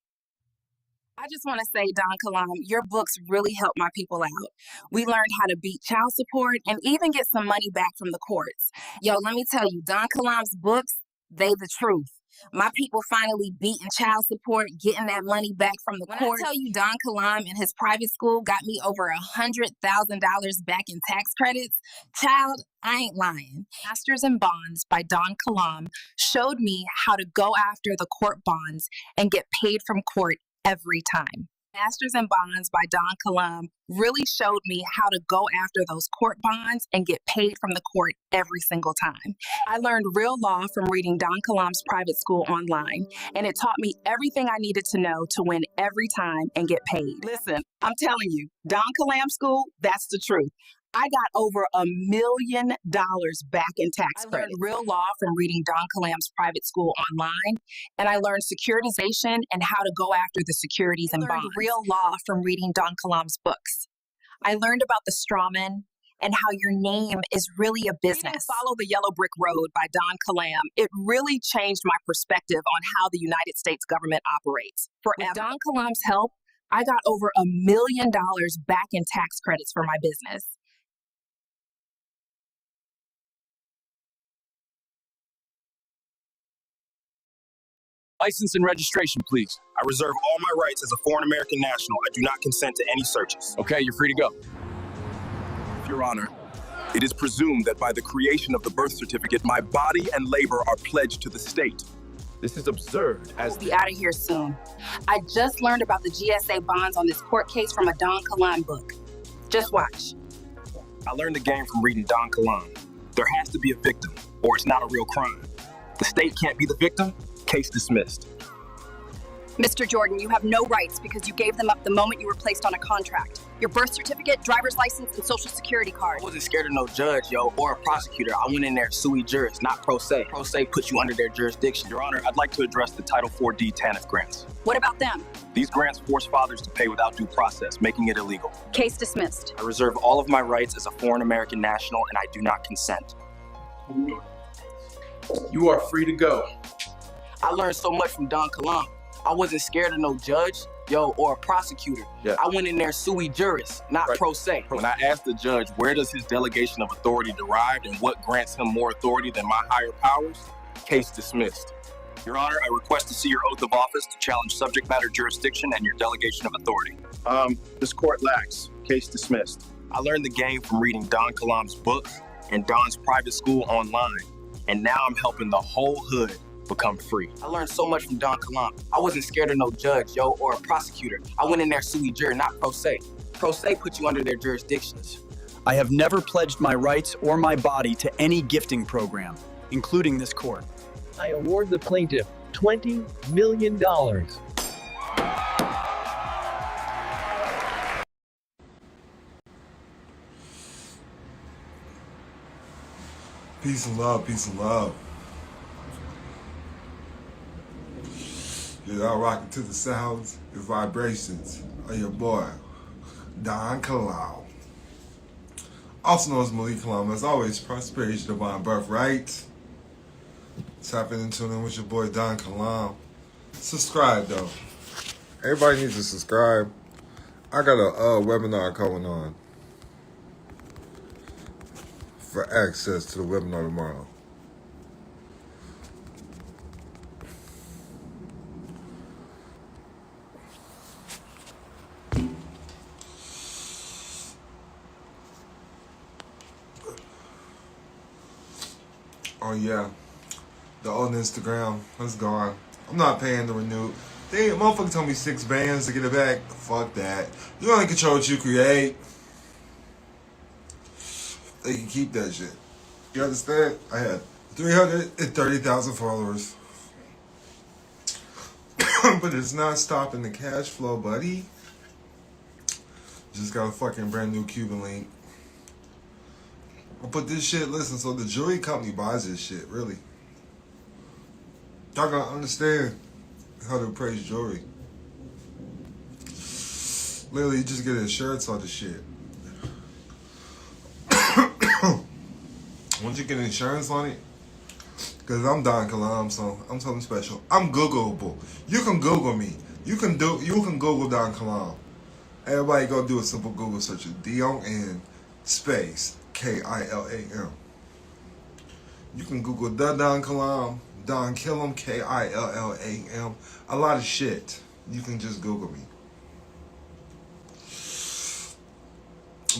C: I just want to say, Don Kilam, your books really helped my people out. We learned how to beat child support and even get some money back from the courts. Yo, let me tell you, Don Kilam's books, they the truth. My people finally beating child support, getting that money back from the courts. When I tell you Don Kilam and his private school got me over $100,000 back in tax credits, child, I ain't lying. Masters in Bonds by Don Kilam showed me how to go after the court bonds and get paid from court every time. Masters in Bonds by Don Kilam really showed me how to go after those court bonds and get paid from the court every single time. I learned real law from reading Don Kilam's private school online, and it taught me everything I needed to know to win every time and get paid. Listen, I'm telling you, Don Kilam School, that's the truth. I got over $1 million back in tax credit. I learned real law from reading Don Kilam's private school online, and I learned securitization and how to go after the securities and bonds. I learned real law from reading Don Kilam's books. I learned about the strawman and how your name is really a business. Follow the Yellow Brick Road by Don Kilam. It really changed my perspective on how the United States government operates. With Don Kilam's help, I got over $1 million back in tax credits for my business.
H: License and registration, please. I reserve all my rights as a foreign American national. I do not consent to any searches. Okay, you're free to go.
G: Your Honor, it is presumed that by the creation of the birth certificate, my body and labor are pledged to the state.
I: This is absurd.
C: We'll be out of here soon. I just learned about the GSA bonds on this court case from a Don Kilam book. Just watch.
H: I learned the game from reading Don Kilam. There has to be a victim, or it's not a real crime. The state can't be the victim. Case dismissed.
C: Mr. Jordan, you have no rights because you gave them up the moment you were placed on a contract.
J: Your birth certificate, driver's license, and social security card.
H: I wasn't scared of no judge, yo, or a prosecutor. I went in there sui juris, not pro se. Pro se puts you under their jurisdiction. Your Honor, I'd like to address the Title 4D TANF grants.
J: What about them?
H: These grants force fathers to pay without due process, making it illegal.
J: Case dismissed.
H: I reserve all of my rights as a foreign American national, and I do not consent.
F: You are free to go.
H: I learned so much from Don Kilam. I wasn't scared of no judge, yo, or a prosecutor.
F: Yeah.
H: I went in there sui juris, not pro se. When I asked the judge where does his delegation of authority derive and what grants him more authority than my higher powers, case dismissed. Your Honor, I request to see your oath of office to challenge subject matter jurisdiction and your delegation of authority.
M: This court lacks. Case dismissed.
H: I learned the game from reading Don Kilam's book and Don's private school online, and now I'm helping the whole hood become free. I learned so much from Don Kilam. I wasn't scared of no judge, yo, or a prosecutor. I went in there sui juris, not pro se. Pro se puts you under their jurisdictions.
M: I have never pledged my rights or my body to any gifting program, including this court.
O: I award the plaintiff $20 million.
N: Peace and love, peace and love. You're now rocking to the sounds and vibrations of your boy, Don Kilam. Also known as Malik Kilam. As always, prosperity, divine birthright. Tap in and tune in with your boy, Don Kilam. Subscribe, though. Everybody needs to subscribe. I got a webinar going on for access to the webinar tomorrow. Oh yeah, the old Instagram is gone. I'm not paying to renew. Motherfucker told me 6 bands to get it back. Fuck that. You only control what you create. They can keep that shit. You understand? I had 330,000 followers. But it's not stopping the cash flow, buddy. Just got a fucking brand new Cuban link. I'll put this shit, listen, so the jewelry company buys this shit, really. Y'all gotta understand how to appraise jewelry. Literally, you just get insurance on the shit. Once you get insurance on it, because I'm Don Kilam, so I'm something special. I'm Googleable. You can Google me. You can Google Don Kilam. Everybody go do a simple Google search of D-O-N space K-I-L-A-M. You can Google the Don Kilam, Don Kilam, K-I-L-L-A-M. A lot of shit. You can just Google me.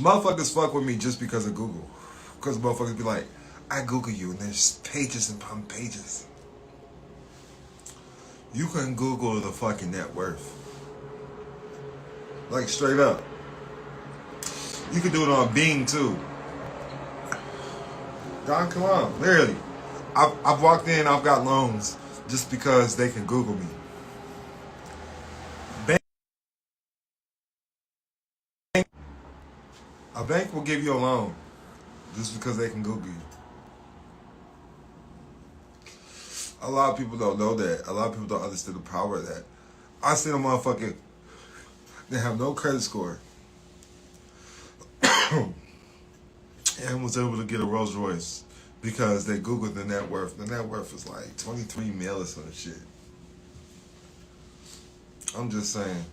N: Motherfuckers fuck with me just because of Google. Because motherfuckers be like, I Google you and there's pages and pages. You can Google the fucking net worth. Like straight up. You can do it on Bing too. Don Kilam, literally. I've walked in, I've got loans just because they can Google me. A bank will give you a loan just because they can Google you. A lot of people don't know that. A lot of people don't understand the power of that. I seen a motherfucker that have no credit score and was able to get a Rolls Royce because they Googled the net worth. The net worth is like 23 mil or some shit. I'm just saying.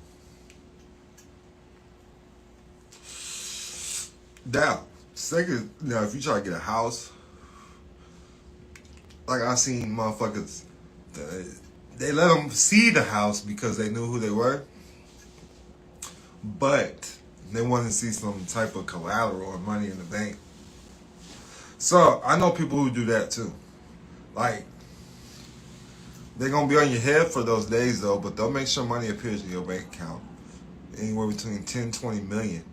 N: Now, second, now if you try to get a house, like I seen motherfuckers, they let them see the house because they knew who they were, but they wanted to see some type of collateral or money in the bank. So I know people who do that too. Like, they're gonna be on your head for those days though, but they'll make sure money appears in your bank account, anywhere between 10-20 million.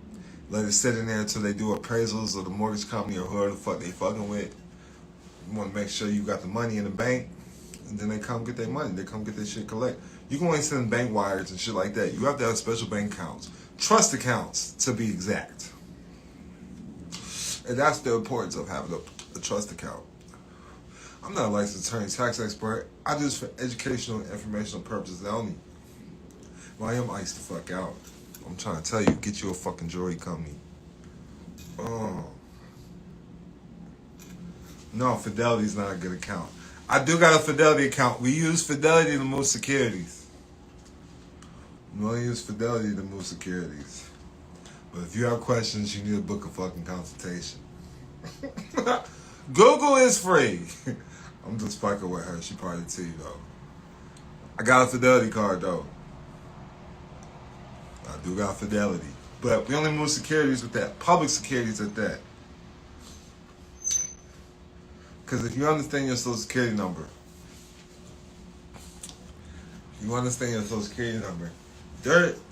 N: Let it sit in there until they do appraisals or the mortgage company or whoever the fuck they fucking with. You want to make sure you got the money in the bank, and then they come get their money. They come get their shit collect. You can only send bank wires and shit like that. You have to have special bank accounts trust accounts to be exact. And that's the importance of having a trust account. I'm not a licensed attorney, tax expert. I do this for educational and informational purposes only. Well, I am iced the fuck out. I'm trying to tell you, get you a fucking jewelry company. Oh. No, Fidelity's not a good account. I do got a Fidelity account. We use Fidelity to move securities. We only use Fidelity to move securities. But if you have questions, you need to book a fucking consultation. Google is free. I'm just fucking with her. She probably tell you though. I got a Fidelity card though. I do got Fidelity. But we only move securities with that. Public securities at that. Because if you understand your social security number,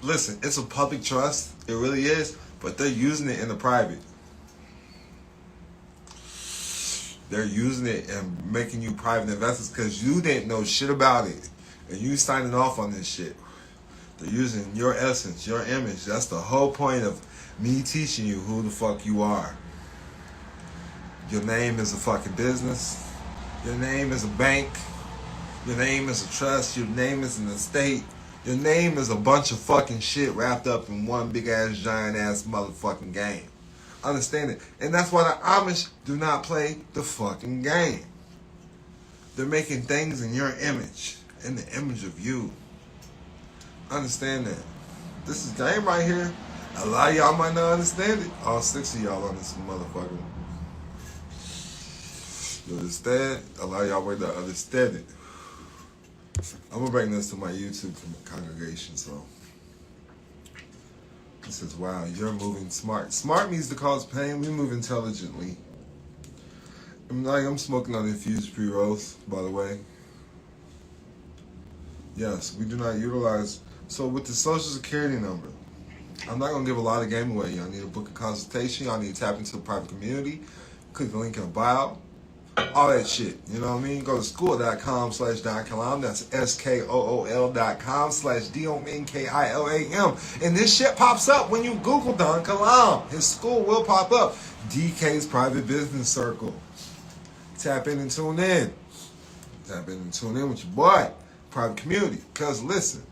N: listen, it's a public trust. It really is. But they're using it in the private. They're using it and making you private investors because you didn't know shit about it. And you signing off on this shit. They're using your essence, your image. That's the whole point of me teaching you who the fuck you are. Your name is a fucking business. Your name is a bank. Your name is a trust. Your name is an estate. Your name is a bunch of fucking shit wrapped up in one big ass, giant ass motherfucking game. Understand it? And that's why the Amish do not play the fucking game. They're making things in your image, in the image of you. Understand that. This is game right here. A lot of y'all might not understand it. All 6 of y'all on this motherfucker. You understand? A lot of y'all might not understand it. I'm gonna bring this to my YouTube congregation, so. It says, wow, you're moving smart. Smart means to cause pain. We move intelligently. I'm smoking on infused pre-rolls, by the way. Yes, we do not utilize. So with the social security number, I'm not going to give a lot of game away. Y'all need to book a consultation. Y'all need to tap into the private community. Click the link in the bio. All that shit. You know what I mean? Go to school.com/Don Kilam. That's SKOOL.com/DONKILAM. And this shit pops up when you Google Don Kilam. His school will pop up. DK's Private Business Circle. Tap in and tune in. Tap in and tune in with your boy. Private community. Because listen,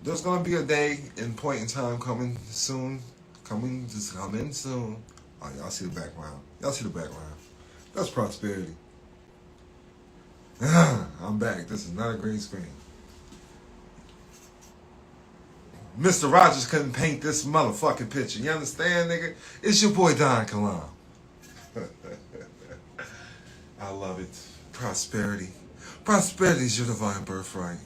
N: there's going to be a day and point in time coming soon. Coming soon. Oh, y'all see the background. Y'all see the background. That's prosperity. I'm back. This is not a green screen. Mr. Rogers couldn't paint this motherfucking picture. You understand, nigga? It's your boy Don Kilam. I love it. Prosperity. Prosperity is your divine birthright.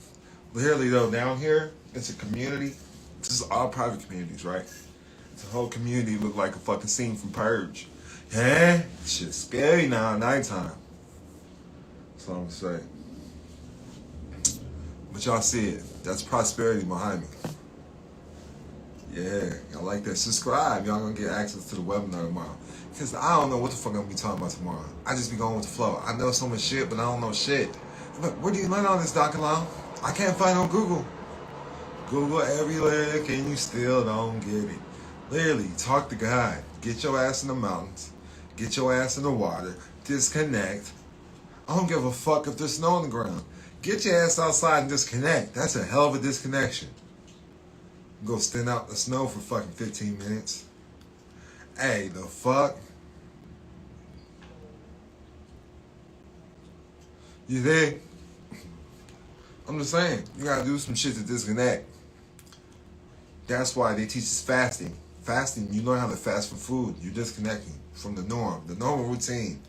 N: Literally, though, down here, it's a community. This is all private communities, right? It's a whole community look like a fucking scene from Purge. Yeah, shit's scary now at nighttime. That's all I'm gonna say. But y'all see it. That's prosperity behind me. Yeah, y'all like that. Subscribe. Y'all gonna get access to the webinar tomorrow. Because I don't know what the fuck I'm gonna be talking about tomorrow. I just be going with the flow. I know so much shit, but I don't know shit. But where do you learn all this, Dr. Long? I can't find on Google. Google every lyric and you still don't get it. Literally, talk to God. Get your ass in the mountains. Get your ass in the water. Disconnect. I don't give a fuck if there's snow on the ground. Get your ass outside and disconnect. That's a hell of a disconnection. Go stand out in the snow for fucking 15 minutes. Hey, the fuck? You there? I'm just saying, you gotta do some shit to disconnect. That's why they teach us fasting. Fasting, you learn how to fast for food. You're disconnecting from the norm, the normal routine.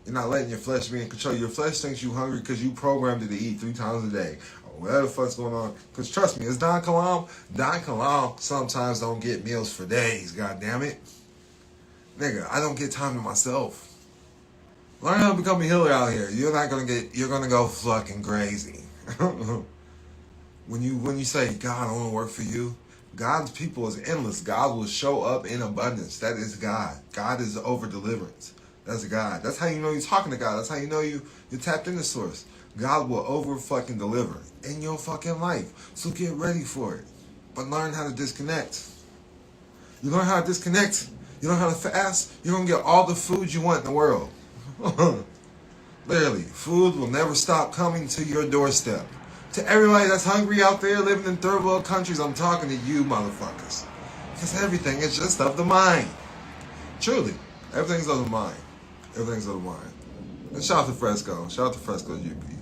N: You're not letting your flesh be in control. Your flesh thinks you hungry because you programmed it to eat 3 times a day. Or whatever the fuck's going on. Because trust me, it's Don Kilam. Don Kilam sometimes don't get meals for days, goddamn it. Nigga, I don't get time to myself. Learn how to become a healer out here. You're gonna go fucking crazy. When you say, God, I want to work for you, God's people is endless. God will show up in abundance. That is God. God is over deliverance. That's God. That's how you know you're talking to God. That's how you know you're tapped into source. God will over fucking deliver in your fucking life. So get ready for it. but learn how to disconnect. You learn how to disconnect. You learn how to fast. You're going to get all the food you want in the world. Literally, food will never stop coming to your doorstep. To everybody that's hungry out there living in third world countries, I'm talking to you motherfuckers. Because everything is just of the mind. Truly, everything's of the mind. Everything's of the mind. And shout out to Fresco. Shout out to Fresco GP.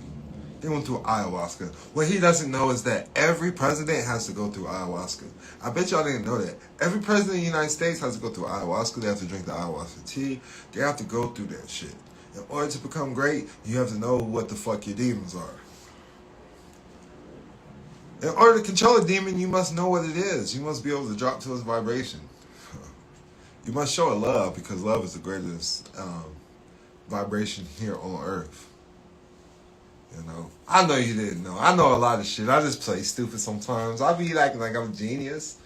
N: He went through ayahuasca. What he doesn't know is that every president has to go through ayahuasca. I bet y'all didn't know that. Every president of the United States has to go through ayahuasca. They have to drink the ayahuasca tea. They have to go through that shit. In order to become great, you have to know what the fuck your demons are. In order to control a demon, you must know what it is. You must be able to drop to its vibration. You must show it love, because love is the greatest vibration here on earth. You know, I know you didn't know. I know a lot of shit. I just play stupid sometimes. I be acting like I'm a genius.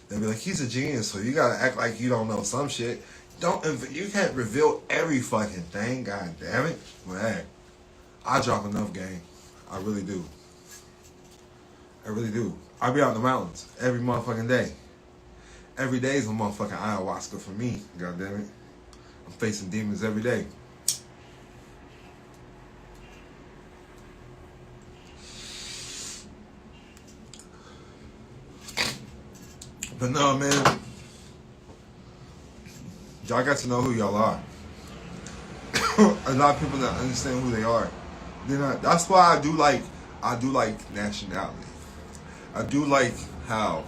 N: They'll be like, he's a genius, so you gotta act like you don't know some shit. You can't reveal every fucking thing, god damn it. But hey, I drop enough game. I really do. I really do. I be out in the mountains every motherfucking day. Every day is a motherfucking ayahuasca for me, god damn it. I'm facing demons every day. But no, man, y'all got to know who y'all are. A lot of people don't understand who they are. They're not. That's why I do like nationality. I do like how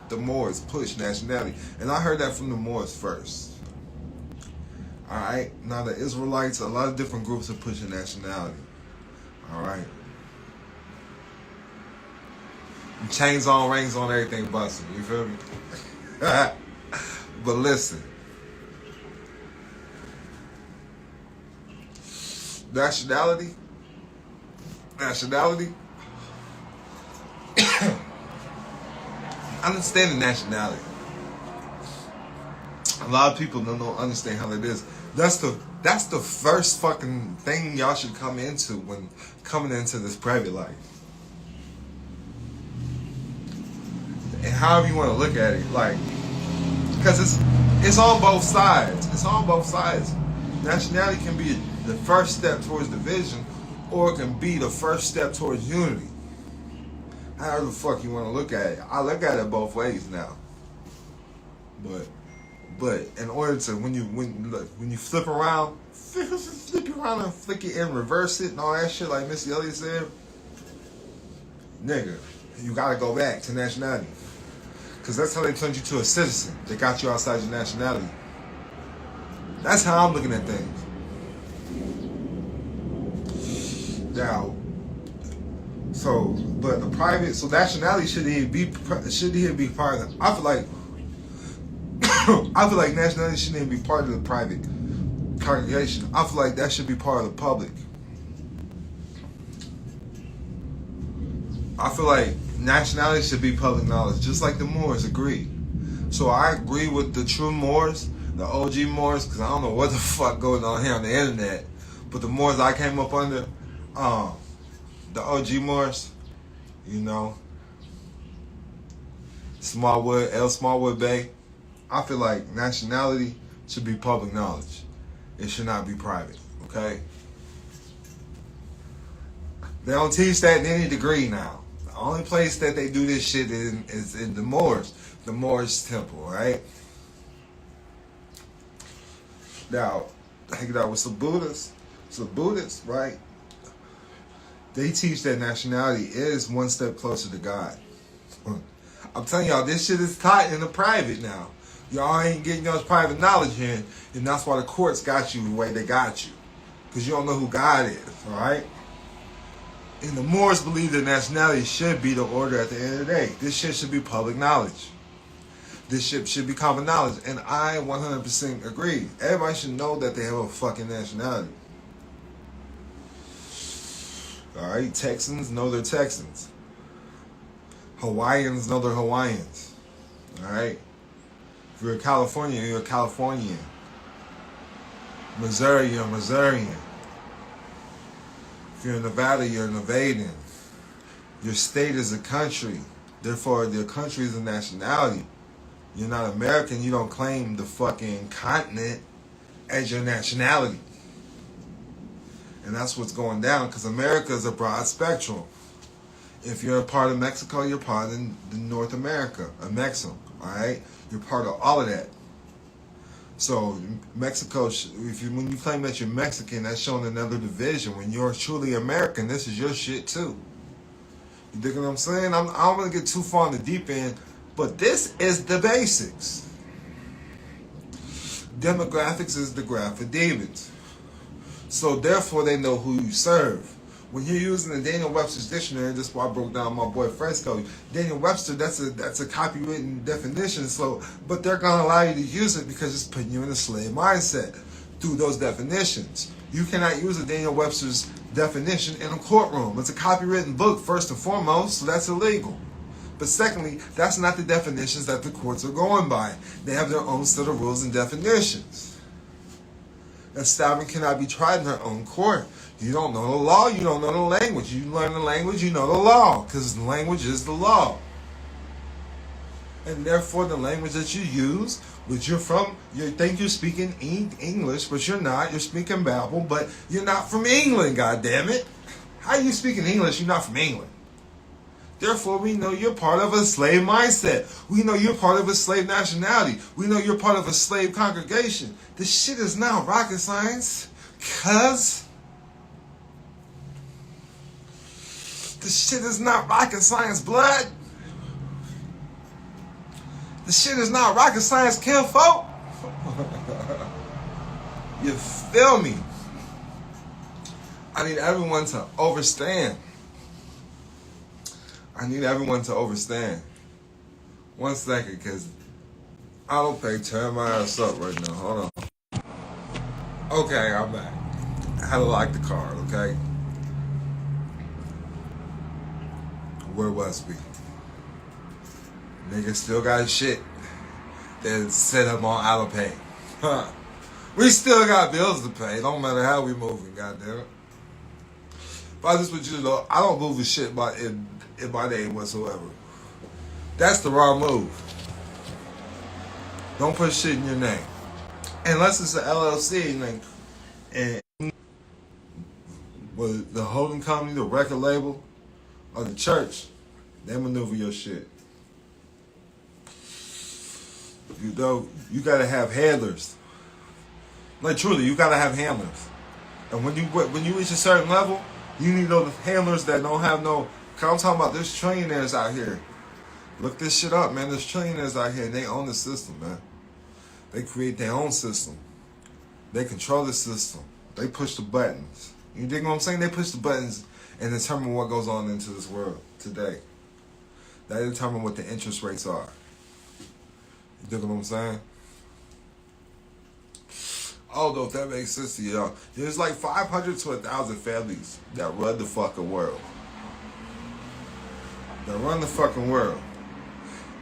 N: the Moors push nationality, and I heard that from the Moors first. All right. Now the Israelites, a lot of different groups are pushing nationality. All right. Chains on, rings on, everything busting. You feel me? But listen. Nationality. Understanding nationality. A lot of people don't understand how that is. That's the first fucking thing y'all should come into when coming into this private life. And however you want to look at it, like, because it's on both sides. It's on both sides. Nationality can be the first step towards division, or it can be the first step towards unity. However the fuck you want to look at it. I look at it both ways now. But in order to when you flip around and flick it and reverse it and all that shit like Missy Elliott said, nigga, you gotta go back to nationality. Because that's how they turned you to a citizen. They got you outside your nationality. That's how I'm looking at things. Now, but the private, so nationality shouldn't even be part of it. I feel like nationality shouldn't even be part of the private congregation. I feel like that should be part of the public. I feel like nationality should be public knowledge, just like the Moors agree. So I agree with the true Moors, the OG Moors, because I don't know what the fuck going on here on the internet, but the Moors I came up under, the OG Moors, you know, Smallwood Bay, I feel like nationality should be public knowledge. It should not be private, okay? They don't teach that in any degree now. The only place that they do this shit is in the Moors temple, right? Now, hang it out with some Buddhists, right? They teach that nationality is one step closer to God. I'm telling y'all, this shit is taught in the private now. Y'all ain't getting y'all's private knowledge in, and that's why the courts got you the way they got you. Because you don't know who God is, alright? And the Moors believe that nationality should be the order at the end of the day. This shit should be public knowledge. This shit should be common knowledge. And I 100% agree. Everybody should know that they have a fucking nationality. Alright, Texans know they're Texans. Hawaiians know they're Hawaiians. Alright? If you're a Californian, you're a Californian. Missouri, you're a Missourian. If you're in Nevada, you're a Nevadian. Your state is a country. Therefore, their country is a nationality. You're not American, you don't claim the fucking continent as your nationality. And that's what's going down, because America is a broad spectrum. If you're a part of Mexico, you're part of the North America, a Mexican, all right? You're part of all of that. So Mexico, when you claim that you're Mexican, that's showing another division. When you're truly American, this is your shit too. You dig what I'm saying? I don't want to get too far in the deep end, but this is the basics. Demographics is the graph of demons. So therefore, they know who you serve. When you're using the Daniel Webster's dictionary, that's why I broke down my boy Fresco. Daniel Webster, that's a copywritten definition. So, but they're gonna allow you to use it because it's putting you in a slave mindset through those definitions. You cannot use a Daniel Webster's definition in a courtroom. It's a copywritten book first and foremost, so that's illegal. But secondly, that's not the definitions that the courts are going by. They have their own set of rules and definitions. A sovereign cannot be tried in her own court. You don't know the law, you don't know the language. You learn the language, you know the law, because the language is the law. And therefore, the language that you use, which you think you're speaking English, but you're not. You're speaking Babel, but you're not from England, goddammit. How are you speaking English? You're not from England. Therefore, we know you're part of a slave mindset. We know you're part of a slave nationality. We know you're part of a slave congregation. This shit is not rocket science, cuz. This shit is not rocket science, blood. This shit is not rocket science, kinfolk. You feel me? I need everyone to understand. I need everyone to understand. 1 second, because AutoPay turn my ass up right now. Hold on. Okay, I'm back. I had to lock the card, okay? Where was we? Nigga still got his shit that's set up on AutoPay. We still got bills to pay. Don't matter how we moving, goddammit. But I just want you to know, I don't move with shit in my name whatsoever. That's the wrong move. Don't put shit in your name. Unless it's an LLC and with the holding company, the record label, or the church, they maneuver your shit. You know, you gotta have handlers. Like truly, you gotta have handlers. And when you reach a certain level, you need those handlers that don't have no. Cause I'm talking about there's trillionaires out here. Look this shit up, man. There's trillionaires out here and they own the system, man. They create their own system. They control the system. They push the buttons. You dig what I'm saying? They push the buttons and determine what goes on into this world today. They determine what the interest rates are. You dig what I'm saying? Although if that makes sense to y'all, there's like 500 to 1,000 families that run the fucking world. That run the fucking world.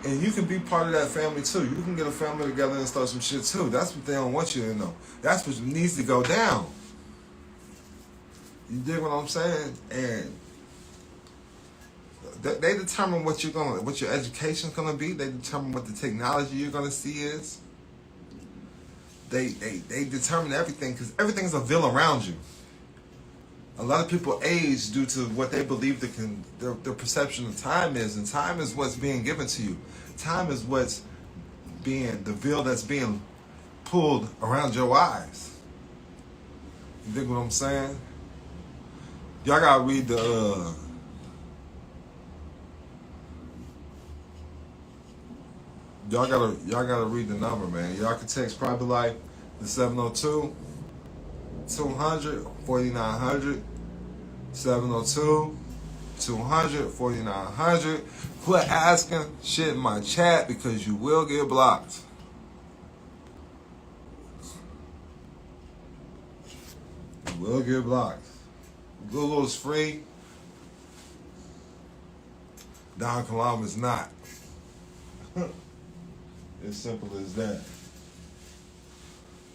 N: And you can be part of that family too. You can get a family together and start some shit too. That's what they don't want you to know. That's what needs to go down. You dig what I'm saying? And they determine what your education's gonna be. They determine what the technology you're gonna see is. They determine everything because everything's a veil around you. A lot of people age due to what they believe their perception of time is, and time is what's being given to you. Time is what's being the veil that's being pulled around your eyes. You dig what I'm saying? Y'all gotta read the. Y'all gotta read the number, man. Y'all can text probably like the 702 200 4900 702 200 4900. Quit asking shit in my chat because you will get blocked. You will get blocked. Google is free. Don Kilam is not. As simple as that.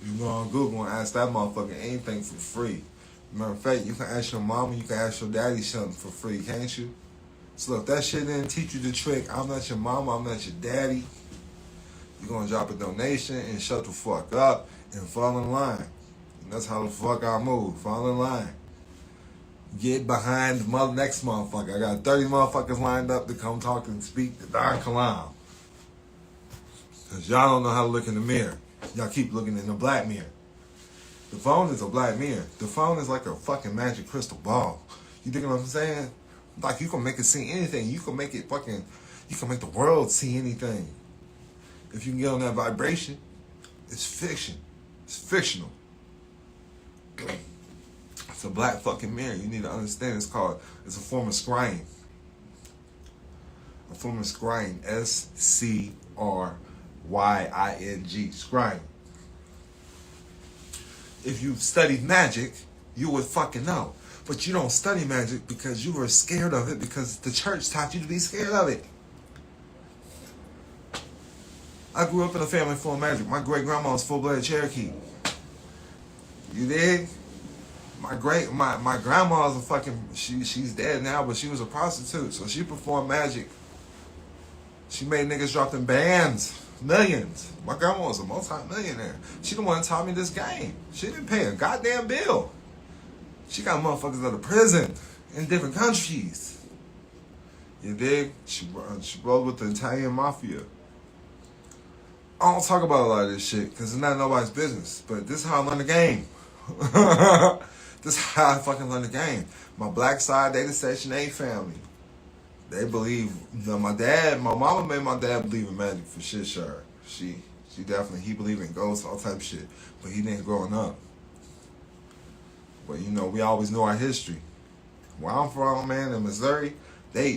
N: You go on Google and ask that motherfucker anything for free. Matter of fact, you can ask your mama, you can ask your daddy something for free, can't you? So if that shit didn't teach you the trick, I'm not your mama, I'm not your daddy, you're gonna drop a donation and shut the fuck up and fall in line. And that's how the fuck I move. Fall in line. Get behind the next motherfucker. I got 30 motherfuckers lined up to come talk and speak to Don Kilam. Because y'all don't know how to look in the mirror. Y'all keep looking in the black mirror. The phone is a black mirror. The phone is like a fucking magic crystal ball. You think what I'm saying? Like you can make it see anything. You can make it fucking, you can make the world see anything. If you can get on that vibration, it's fiction. It's fictional. It's a black fucking mirror. You need to understand it's a form of scrying. A form of scrying. S-C-R-Y-I-N-G. Scrying. If you studied magic, you would fucking know. But you don't study magic because you were scared of it because the church taught you to be scared of it. I grew up in a family full of magic. My great-grandma was full-blooded Cherokee. You dig? My grandma was a fucking, she's dead now, but she was a prostitute, so she performed magic. She made niggas drop them bands, millions. My grandma was a multi-millionaire. She the one that taught me this game. She didn't pay a goddamn bill. She got motherfuckers out of prison in different countries. You dig? She rolled with the Italian mafia. I don't talk about a lot of this shit because it's not nobody's business. But this is how I learned the game. This is how I fucking learned the game. My black side, they the Section 8 family. They believe, my mama made my dad believe in magic for shit, sure. She definitely, he believed in ghosts, all type of shit. But he didn't growing up. But you know, we always know our history. Where I'm from, man, in Missouri, they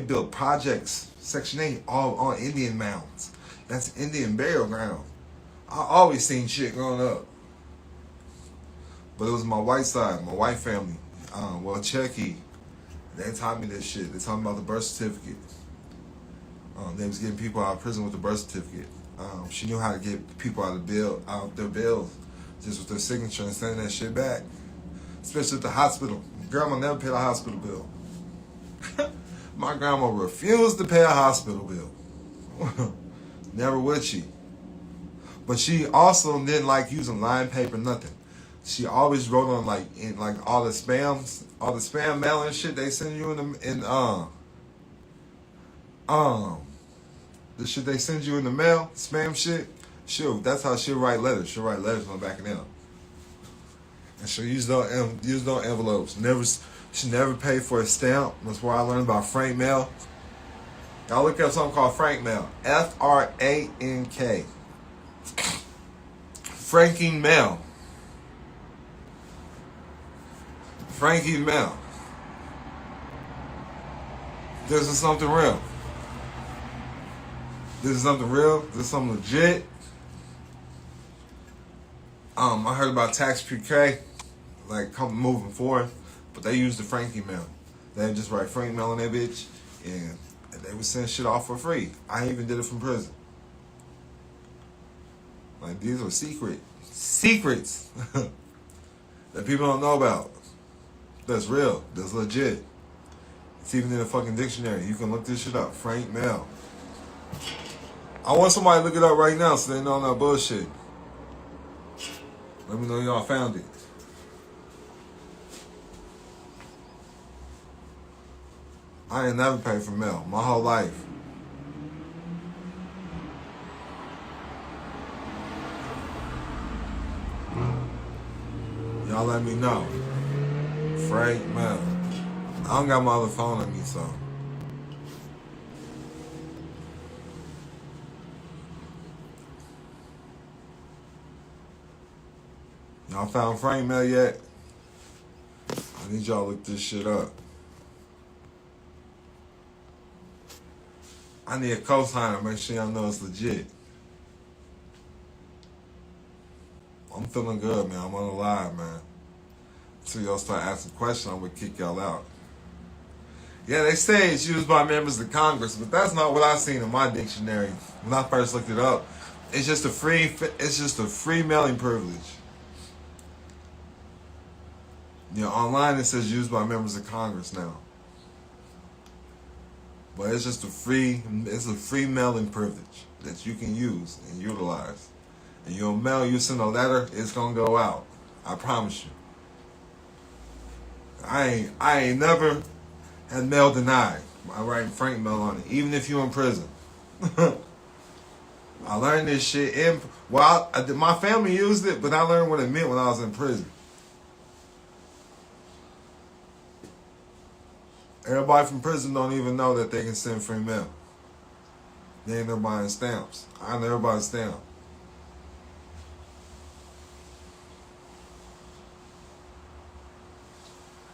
N: built projects, Section 8, all on Indian mounds. That's Indian burial ground. I always seen shit growing up. But it was my white side, my white family. Cherokee. They taught me this shit. They taught me about the birth certificate. They was getting people out of prison with the birth certificate. She knew how to get people out of their bills just with their signature and sending that shit back. Especially at the hospital. Grandma never paid a hospital bill. My grandma refused to pay a hospital bill. Never would she. But she also didn't like using line paper, nothing. She always wrote on all the spam mail and shit they send you the shit they send you in the mail, spam shit. That's how she'll write letters. She'll write letters on the back of them. And she'll use those envelopes. She never paid for a stamp. That's where I learned about frank mail. Y'all look up something called frank mail. F-R-A-N-K. Franking mail. Frankie Mel. This is something real. This is something real. This is something legit. I heard about tax pre-K, moving forth, but they use the Frankie mail. They just write Frank mail on that bitch, and they would send shit off for free. I even did it from prison. These are secrets that people don't know about. That's real. That's legit. It's even in a fucking dictionary. You can look this shit up. Frank mail. I want somebody to look it up right now so they know I'm not bullshit. Let me know y'all found it. I ain't never paid for mail my whole life. Y'all let me know. Frank mail. I don't got my other phone on me, so. Y'all found Frank mail yet? I need y'all to look this shit up. I need a cosigner, make sure y'all know it's legit. I'm feeling good, man. I'm on the live, man. Until y'all start asking questions, I'm going to kick y'all out. Yeah, they say it's used by members of Congress, but that's not what I seen in my dictionary when I first looked it up. It's just a free mailing privilege. You know, online it says used by members of Congress now. But it's just it's a free mailing privilege that you can use and utilize. And your mail, you send a letter, it's gonna go out. I promise you. I ain't never had mail denied. I write Frank mail on it, even if you're in prison. I learned this shit my family used it, but I learned what it meant when I was in prison. Everybody from prison don't even know that they can send free mail. They ain't never buying stamps. I never buy a stamp.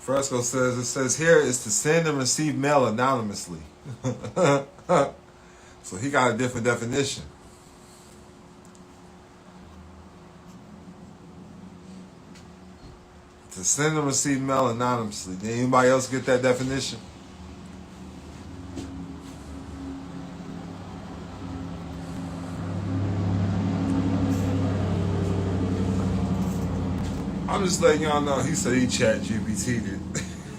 N: Fresco says here is to send and receive mail anonymously. So he got a different definition. To send and receive mail anonymously. Did anybody else get that definition? I'm just letting y'all know. He said he chat GPT'd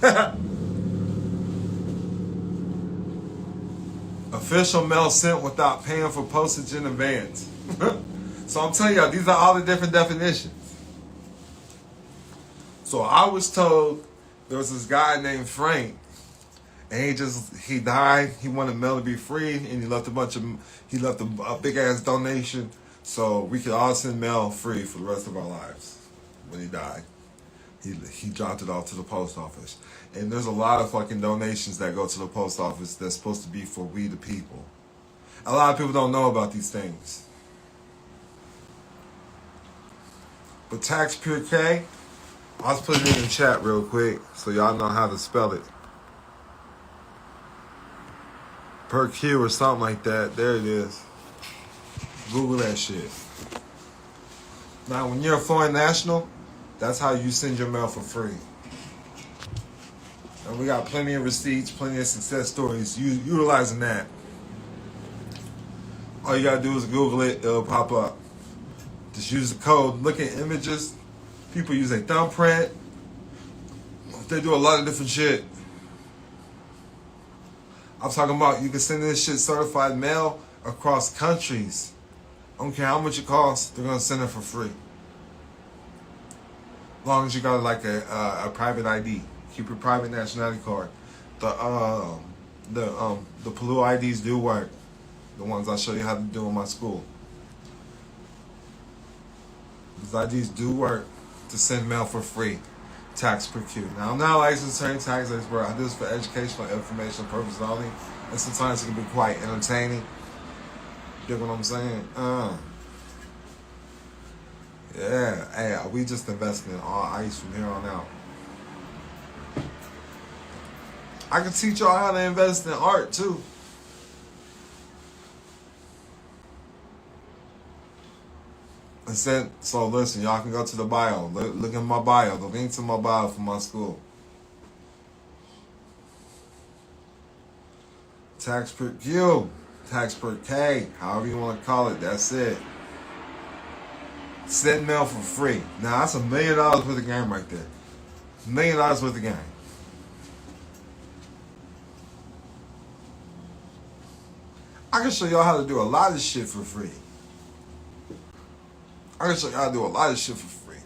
N: it. Official mail sent without paying for postage in advance. So I'm telling y'all, these are all the different definitions. So I was told there was this guy named Frank, and he died. He wanted mail to be free, and he left a big ass donation so we could all send mail free for the rest of our lives. When he died, he dropped it off to the post office, and there's a lot of fucking donations that go to the post office that's supposed to be for we the people. A lot of people don't know about these things. But tax pure K, I was putting it in the chat real quick so y'all know how to spell it. Per Q or something like that. There it is. Google that shit. Now, when you're a foreign national, that's how you send your mail for free. And we got plenty of receipts, plenty of success stories utilizing that. All you gotta do is Google it, it'll pop up. Just use the code, look at images. People use a thumbprint. They do a lot of different shit. I'm talking about you can send this shit certified mail across countries. I don't care how much it costs, they're gonna send it for free. As long as you got like a private ID. Keep your private nationality card. The Palu IDs do work. The ones I show you how to do in my school. These IDs do work to send mail for free. Tax per Q. Now, I'm not a licensed attorney, tax expert. I do this for educational and informational purposes only. And sometimes it can be quite entertaining. You get what I'm saying? Yeah. Hey, we just investing in all ice from here on out. I can teach y'all how to invest in art too. So listen, y'all can go to the bio. Look at my bio. The link to my bio for my school. Tax per Q. Tax per K. However you want to call it. That's it. Send mail for free. Now that's $1 million worth of game right there. $1 million worth of game. I can show y'all how to do a lot of shit for free. I can show you how to do a lot of shit for free.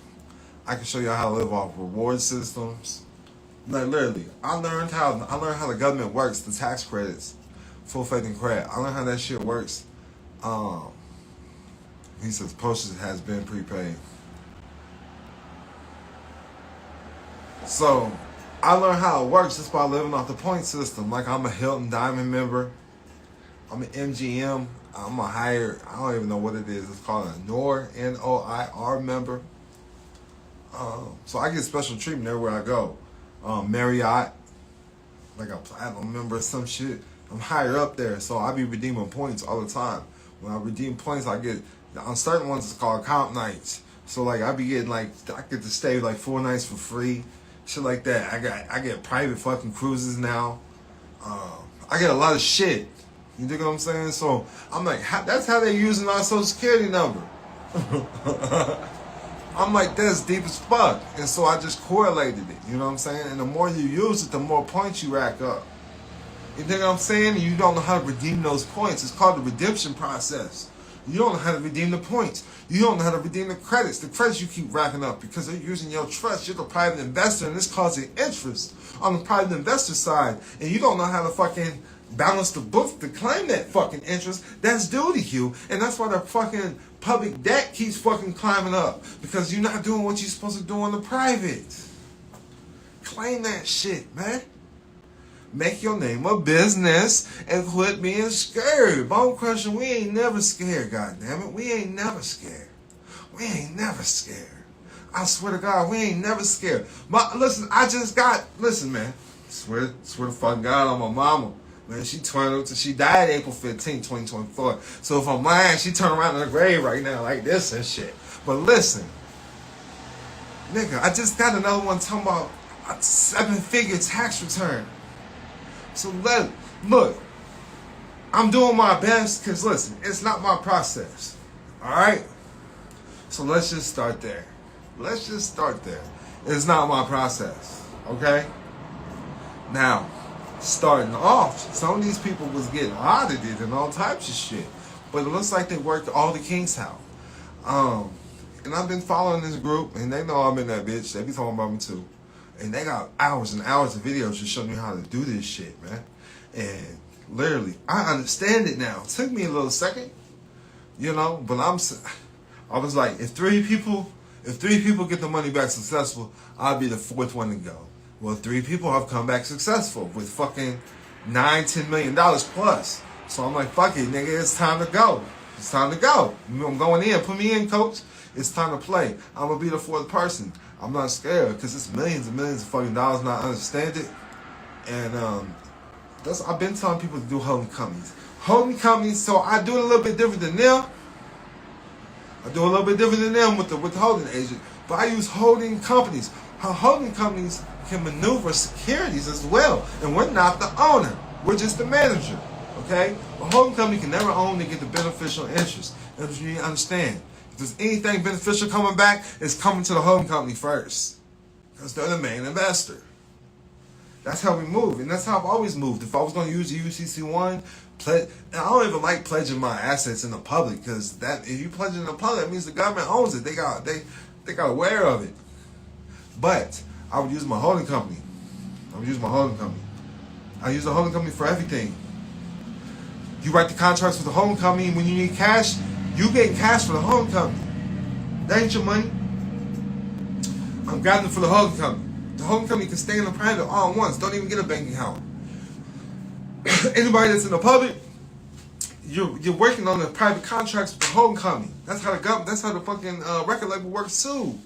N: I can show you how to live off reward systems. Like literally, I learned how the government works, the tax credits, full faith and credit. I learned how that shit works. He says postage has been prepaid. So I learned how it works just by living off the point system. Like I'm a Hilton Diamond member. I'm an MGM. I'm a higher, I don't even know what it is. It's called a NOIR, N-O-I-R member. So I get special treatment everywhere I go. Marriott, like a platinum member or some shit. I'm higher up there, so I be redeeming points all the time. When I redeem points, I get, on certain ones it's called comp nights. So like I be getting like, I get to stay like 4 nights for free. Shit like that. I get private fucking cruises now. I get a lot of shit. You dig what I'm saying? So I'm like, that's how they using our social security number. I'm like, that's deep as fuck. And so I just correlated it. You know what I'm saying? And the more you use it, the more points you rack up. You think what I'm saying? You don't know how to redeem those points. It's called the redemption process. You don't know how to redeem the points. You don't know how to redeem the credits. The credits you keep racking up because they're using your trust. You're the private investor, and it's causing interest on the private investor side. And you don't know how to fucking balance the books to claim that fucking interest that's due to you. And that's why the fucking public debt keeps fucking climbing up, because you're not doing what you're supposed to do on the private. Claim that shit, man. Make your name a business and quit being scared. Bone Crusher, we ain't never scared, goddammit. We ain't never scared. We ain't never scared. I swear to God, we ain't never scared. But listen, listen, man. Swear to fucking God on my mama. Man, she died April 15, 2024. So if I'm lying, she turned around in the grave right now like this and shit. But listen, nigga, I just got another one talking about a 7-figure tax return. So look, I'm doing my best because listen, it's not my process. Alright? So let's just start there. It's not my process. Okay? Now, starting off, some of these people was getting audited and all types of shit. But it looks like they worked all the kinks out. And I've been following this group, and they know I'm in that bitch. They be talking about me too. And they got hours and hours of videos to show me how to do this shit, man. And literally, I understand it now. It took me a little second, but I was like, if three people get the money back successful, I'll be the fourth one to go. Well, 3 people have come back successful with fucking $9-10 million plus. So I'm like, fuck it, nigga, it's time to go. It's time to go. I'm going in. Put me in, coach. It's time to play. I'm gonna be the fourth person. I'm not scared because it's millions and millions of fucking dollars, and I understand it. And I've been telling people to do holding companies. Holding companies, so I do it a little bit different than them. with the holding agent, but I use holding companies. Holding companies can maneuver securities as well, and we're not the owner. We're just the manager, okay? A holding company can never own to get the beneficial interest. That's what you need to understand. If there's anything beneficial coming back, it's coming to the holding company first, because they're the main investor. That's how we move, and that's how I've always moved. If I was going to use the UCC1, I don't even like pledging my assets in the public, because if you pledge it in the public, that means the government owns it. They got aware of it. But I would use my holding company. I use the holding company for everything. You write the contracts with the holding company, and when you need cash, you get cash for the holding company. That ain't your money. I'm gathering for the holding company. The holding company can stay in the private all at once. Don't even get a bank account. Anybody that's in the public, you're working on the private contracts with the holding company. That's how the fucking record label works too.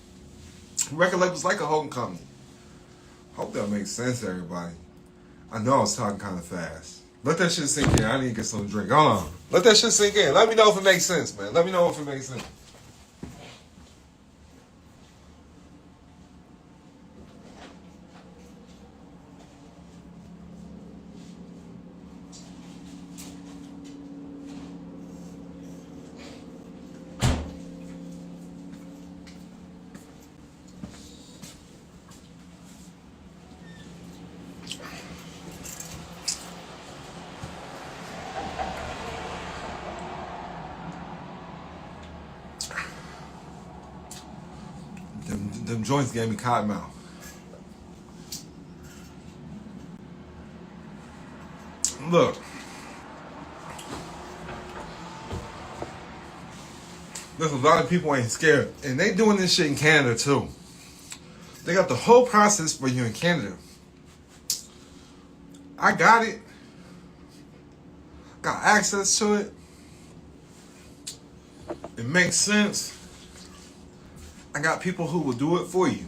N: Record label's like a holding company. Hope that makes sense to everybody. I know I was talking kind of fast. Let that shit sink in. I need to get some drink. Hold on. Let that shit sink in. Let me know if it makes sense, man. Let me know if it makes sense. Them joints gave me cotton mouth. Look. There's a lot of people ain't scared. And they doing this shit in Canada too. They got the whole process for you in Canada. I got it. Got access to it. It makes sense. I got people who will do it for you.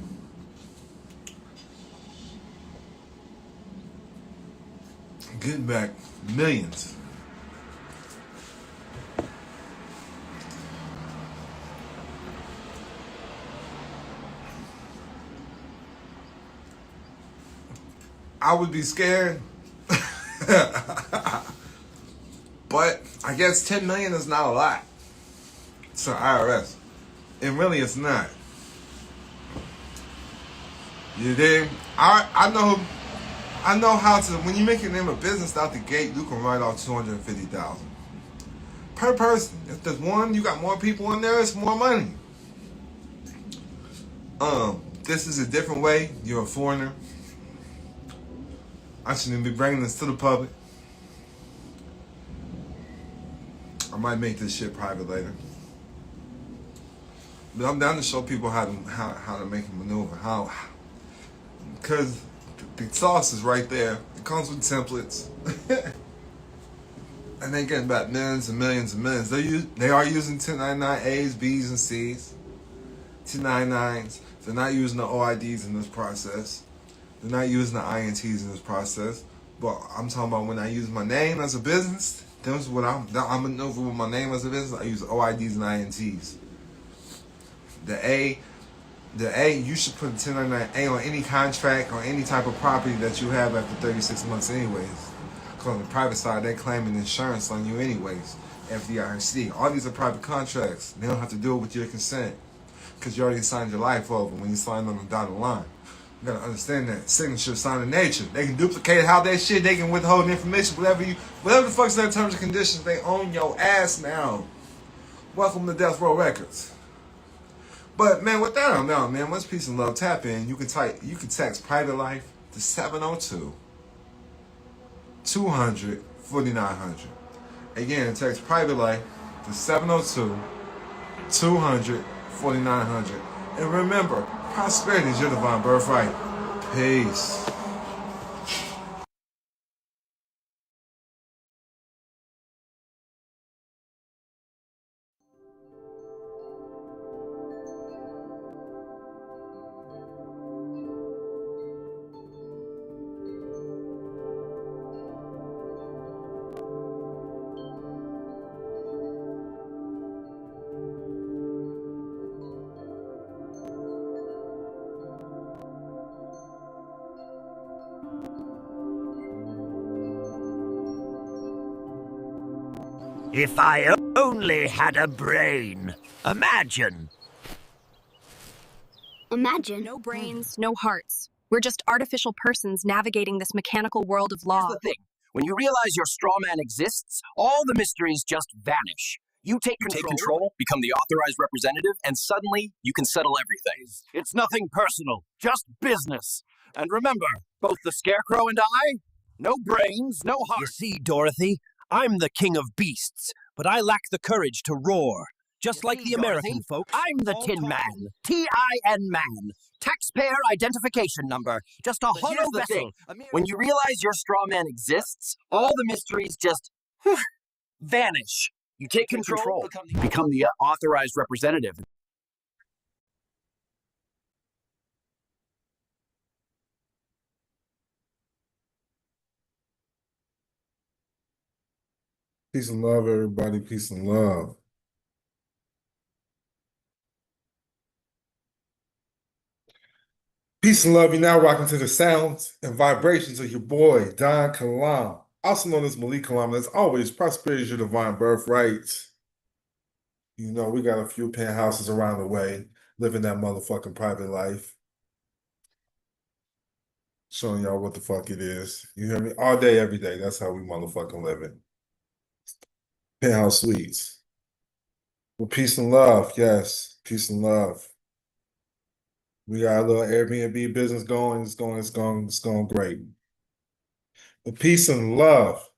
N: Getting back millions. I would be scared. But I guess 10 million is not a lot to IRS. And really it's not. You dig? I know I know how to. When you make your name a business out the gate, you can write off $250,000 per person. If there's one, you got more people in there, it's more money. This is a different way. You're a foreigner. I shouldn't be bringing this to the public. I might make this shit private later. But I'm down to show people how to make a maneuver. Because the sauce is right there. It comes with templates. And they getting about millions and millions and millions. They are using 1099 A's, B's, and C's. 1099s. They're not using the OIDs in this process. They're not using the INTs in this process. But I'm talking about when I use my name as a business, that's what I'm maneuver with my name as a business. I use OIDs and INTs. The A, you should put a 1099A on any contract or any type of property that you have after 36 months anyways. Because on the private side, they're claiming insurance on you anyways. FDIC. All these are private contracts. They don't have to do it with your consent. Because you already signed your life over when you signed on the dotted line. You gotta understand that. Signature sign of nature. They can duplicate how that shit, they can withhold information, whatever the fuck's their terms and conditions, they own your ass now. Welcome to Death Row Records. But man, with that on out, man, once peace and love tap in, you can text private life to 702-200-4900. Again, text private life to 702-200-4900. And remember, prosperity is your divine birthright. Peace.
A: If I only had a brain. Imagine.
J: Imagine.
P: No brains, no hearts. We're just artificial persons navigating this mechanical world of law.
D: Here's the thing. When you realize your straw man exists, all the mysteries just vanish. You take control, become the authorized representative, and suddenly you can settle everything.
A: It's nothing personal, just business. And remember, both the Scarecrow and I, no brains, no heart.
E: You see, Dorothy, I'm the king of beasts, but I lack the courage to roar. Just like the American folks.
D: I'm the Tin Man. T-I-N Man. Taxpayer identification number. Just a hollow vessel. When you realize your straw man exists, all the mysteries just vanish. You take control, become the authorized representative.
N: Peace and love, everybody. Peace and love. Peace and love. You're now rocking to the sounds and vibrations of your boy, Don Kilam, also known as Malik Kilam. As always, prosperity is your divine birthright. You know, we got a few penthouses around the way, living that motherfucking private life. Showing y'all what the fuck it is. You hear me? All day, every day. That's how we motherfucking live it. Penthouse suites. Well, peace and love. Yes, peace and love. We got a little Airbnb business going. It's going great. But peace and love.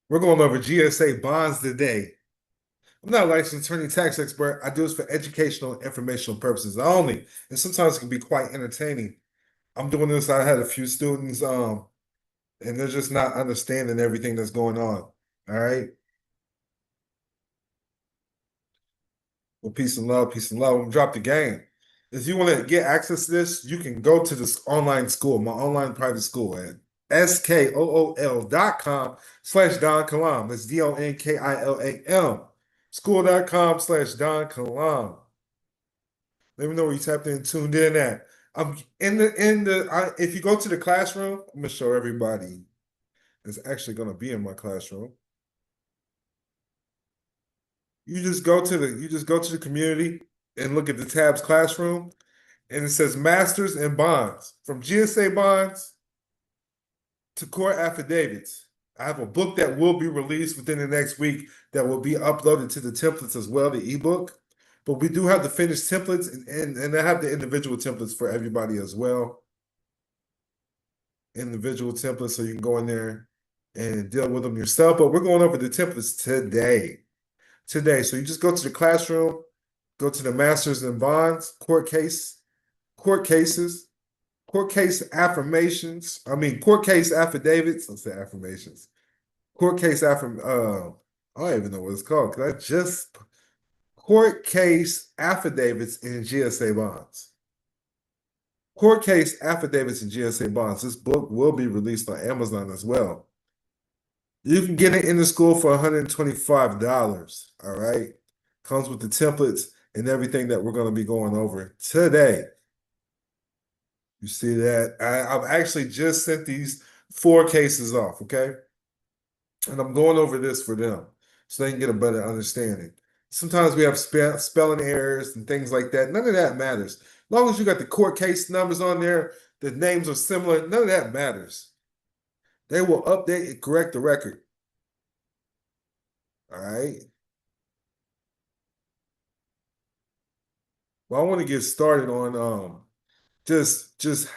N: We're going over GSA bonds today. I'm not a licensed attorney tax expert. I do this for educational and informational purposes only. And sometimes it can be quite entertaining. I'm doing this. I had a few students, and they're just not understanding everything that's going on. All right. Well, peace and love, peace and love. I'm gonna drop the game. If you want to get access to this, you can go to this online school, my online private school at skool.com/Don Kilam. That's DONKILAM. School.com/Don Kilam. Let me know where you tapped in, tuned in at. I'm if you go to the classroom, I'm gonna show everybody that's actually gonna be in my classroom. You just go to the community and look at the tabs, classroom, and it says masters and bonds. From GSA bonds, to court affidavits. I have a book that will be released within the next week that will be uploaded to the templates as well, the ebook. But we do have the finished templates, and I have the individual templates for everybody as well. Individual templates, so you can go in there and deal with them yourself. But we're going over the templates today. So you just go to the classroom, go to the Masters in Bonds, court cases, court case affirmations. Court case affidavits. Let's say affirmations. Court case I don't even know what it's called because court case affidavits in GSA bonds. Court case affidavits in GSA bonds. This book will be released on Amazon as well. You can get it in the school for $125. All right. Comes with the templates and everything that we're going to be going over today. You see that? I've actually just sent these 4 cases off, okay? And I'm going over this for them so they can get a better understanding. Sometimes we have spelling errors and things like that. None of that matters. As long as you got the court case numbers on there, the names are similar, none of that matters. They will update and correct the record. All right. Well, I want to get started on just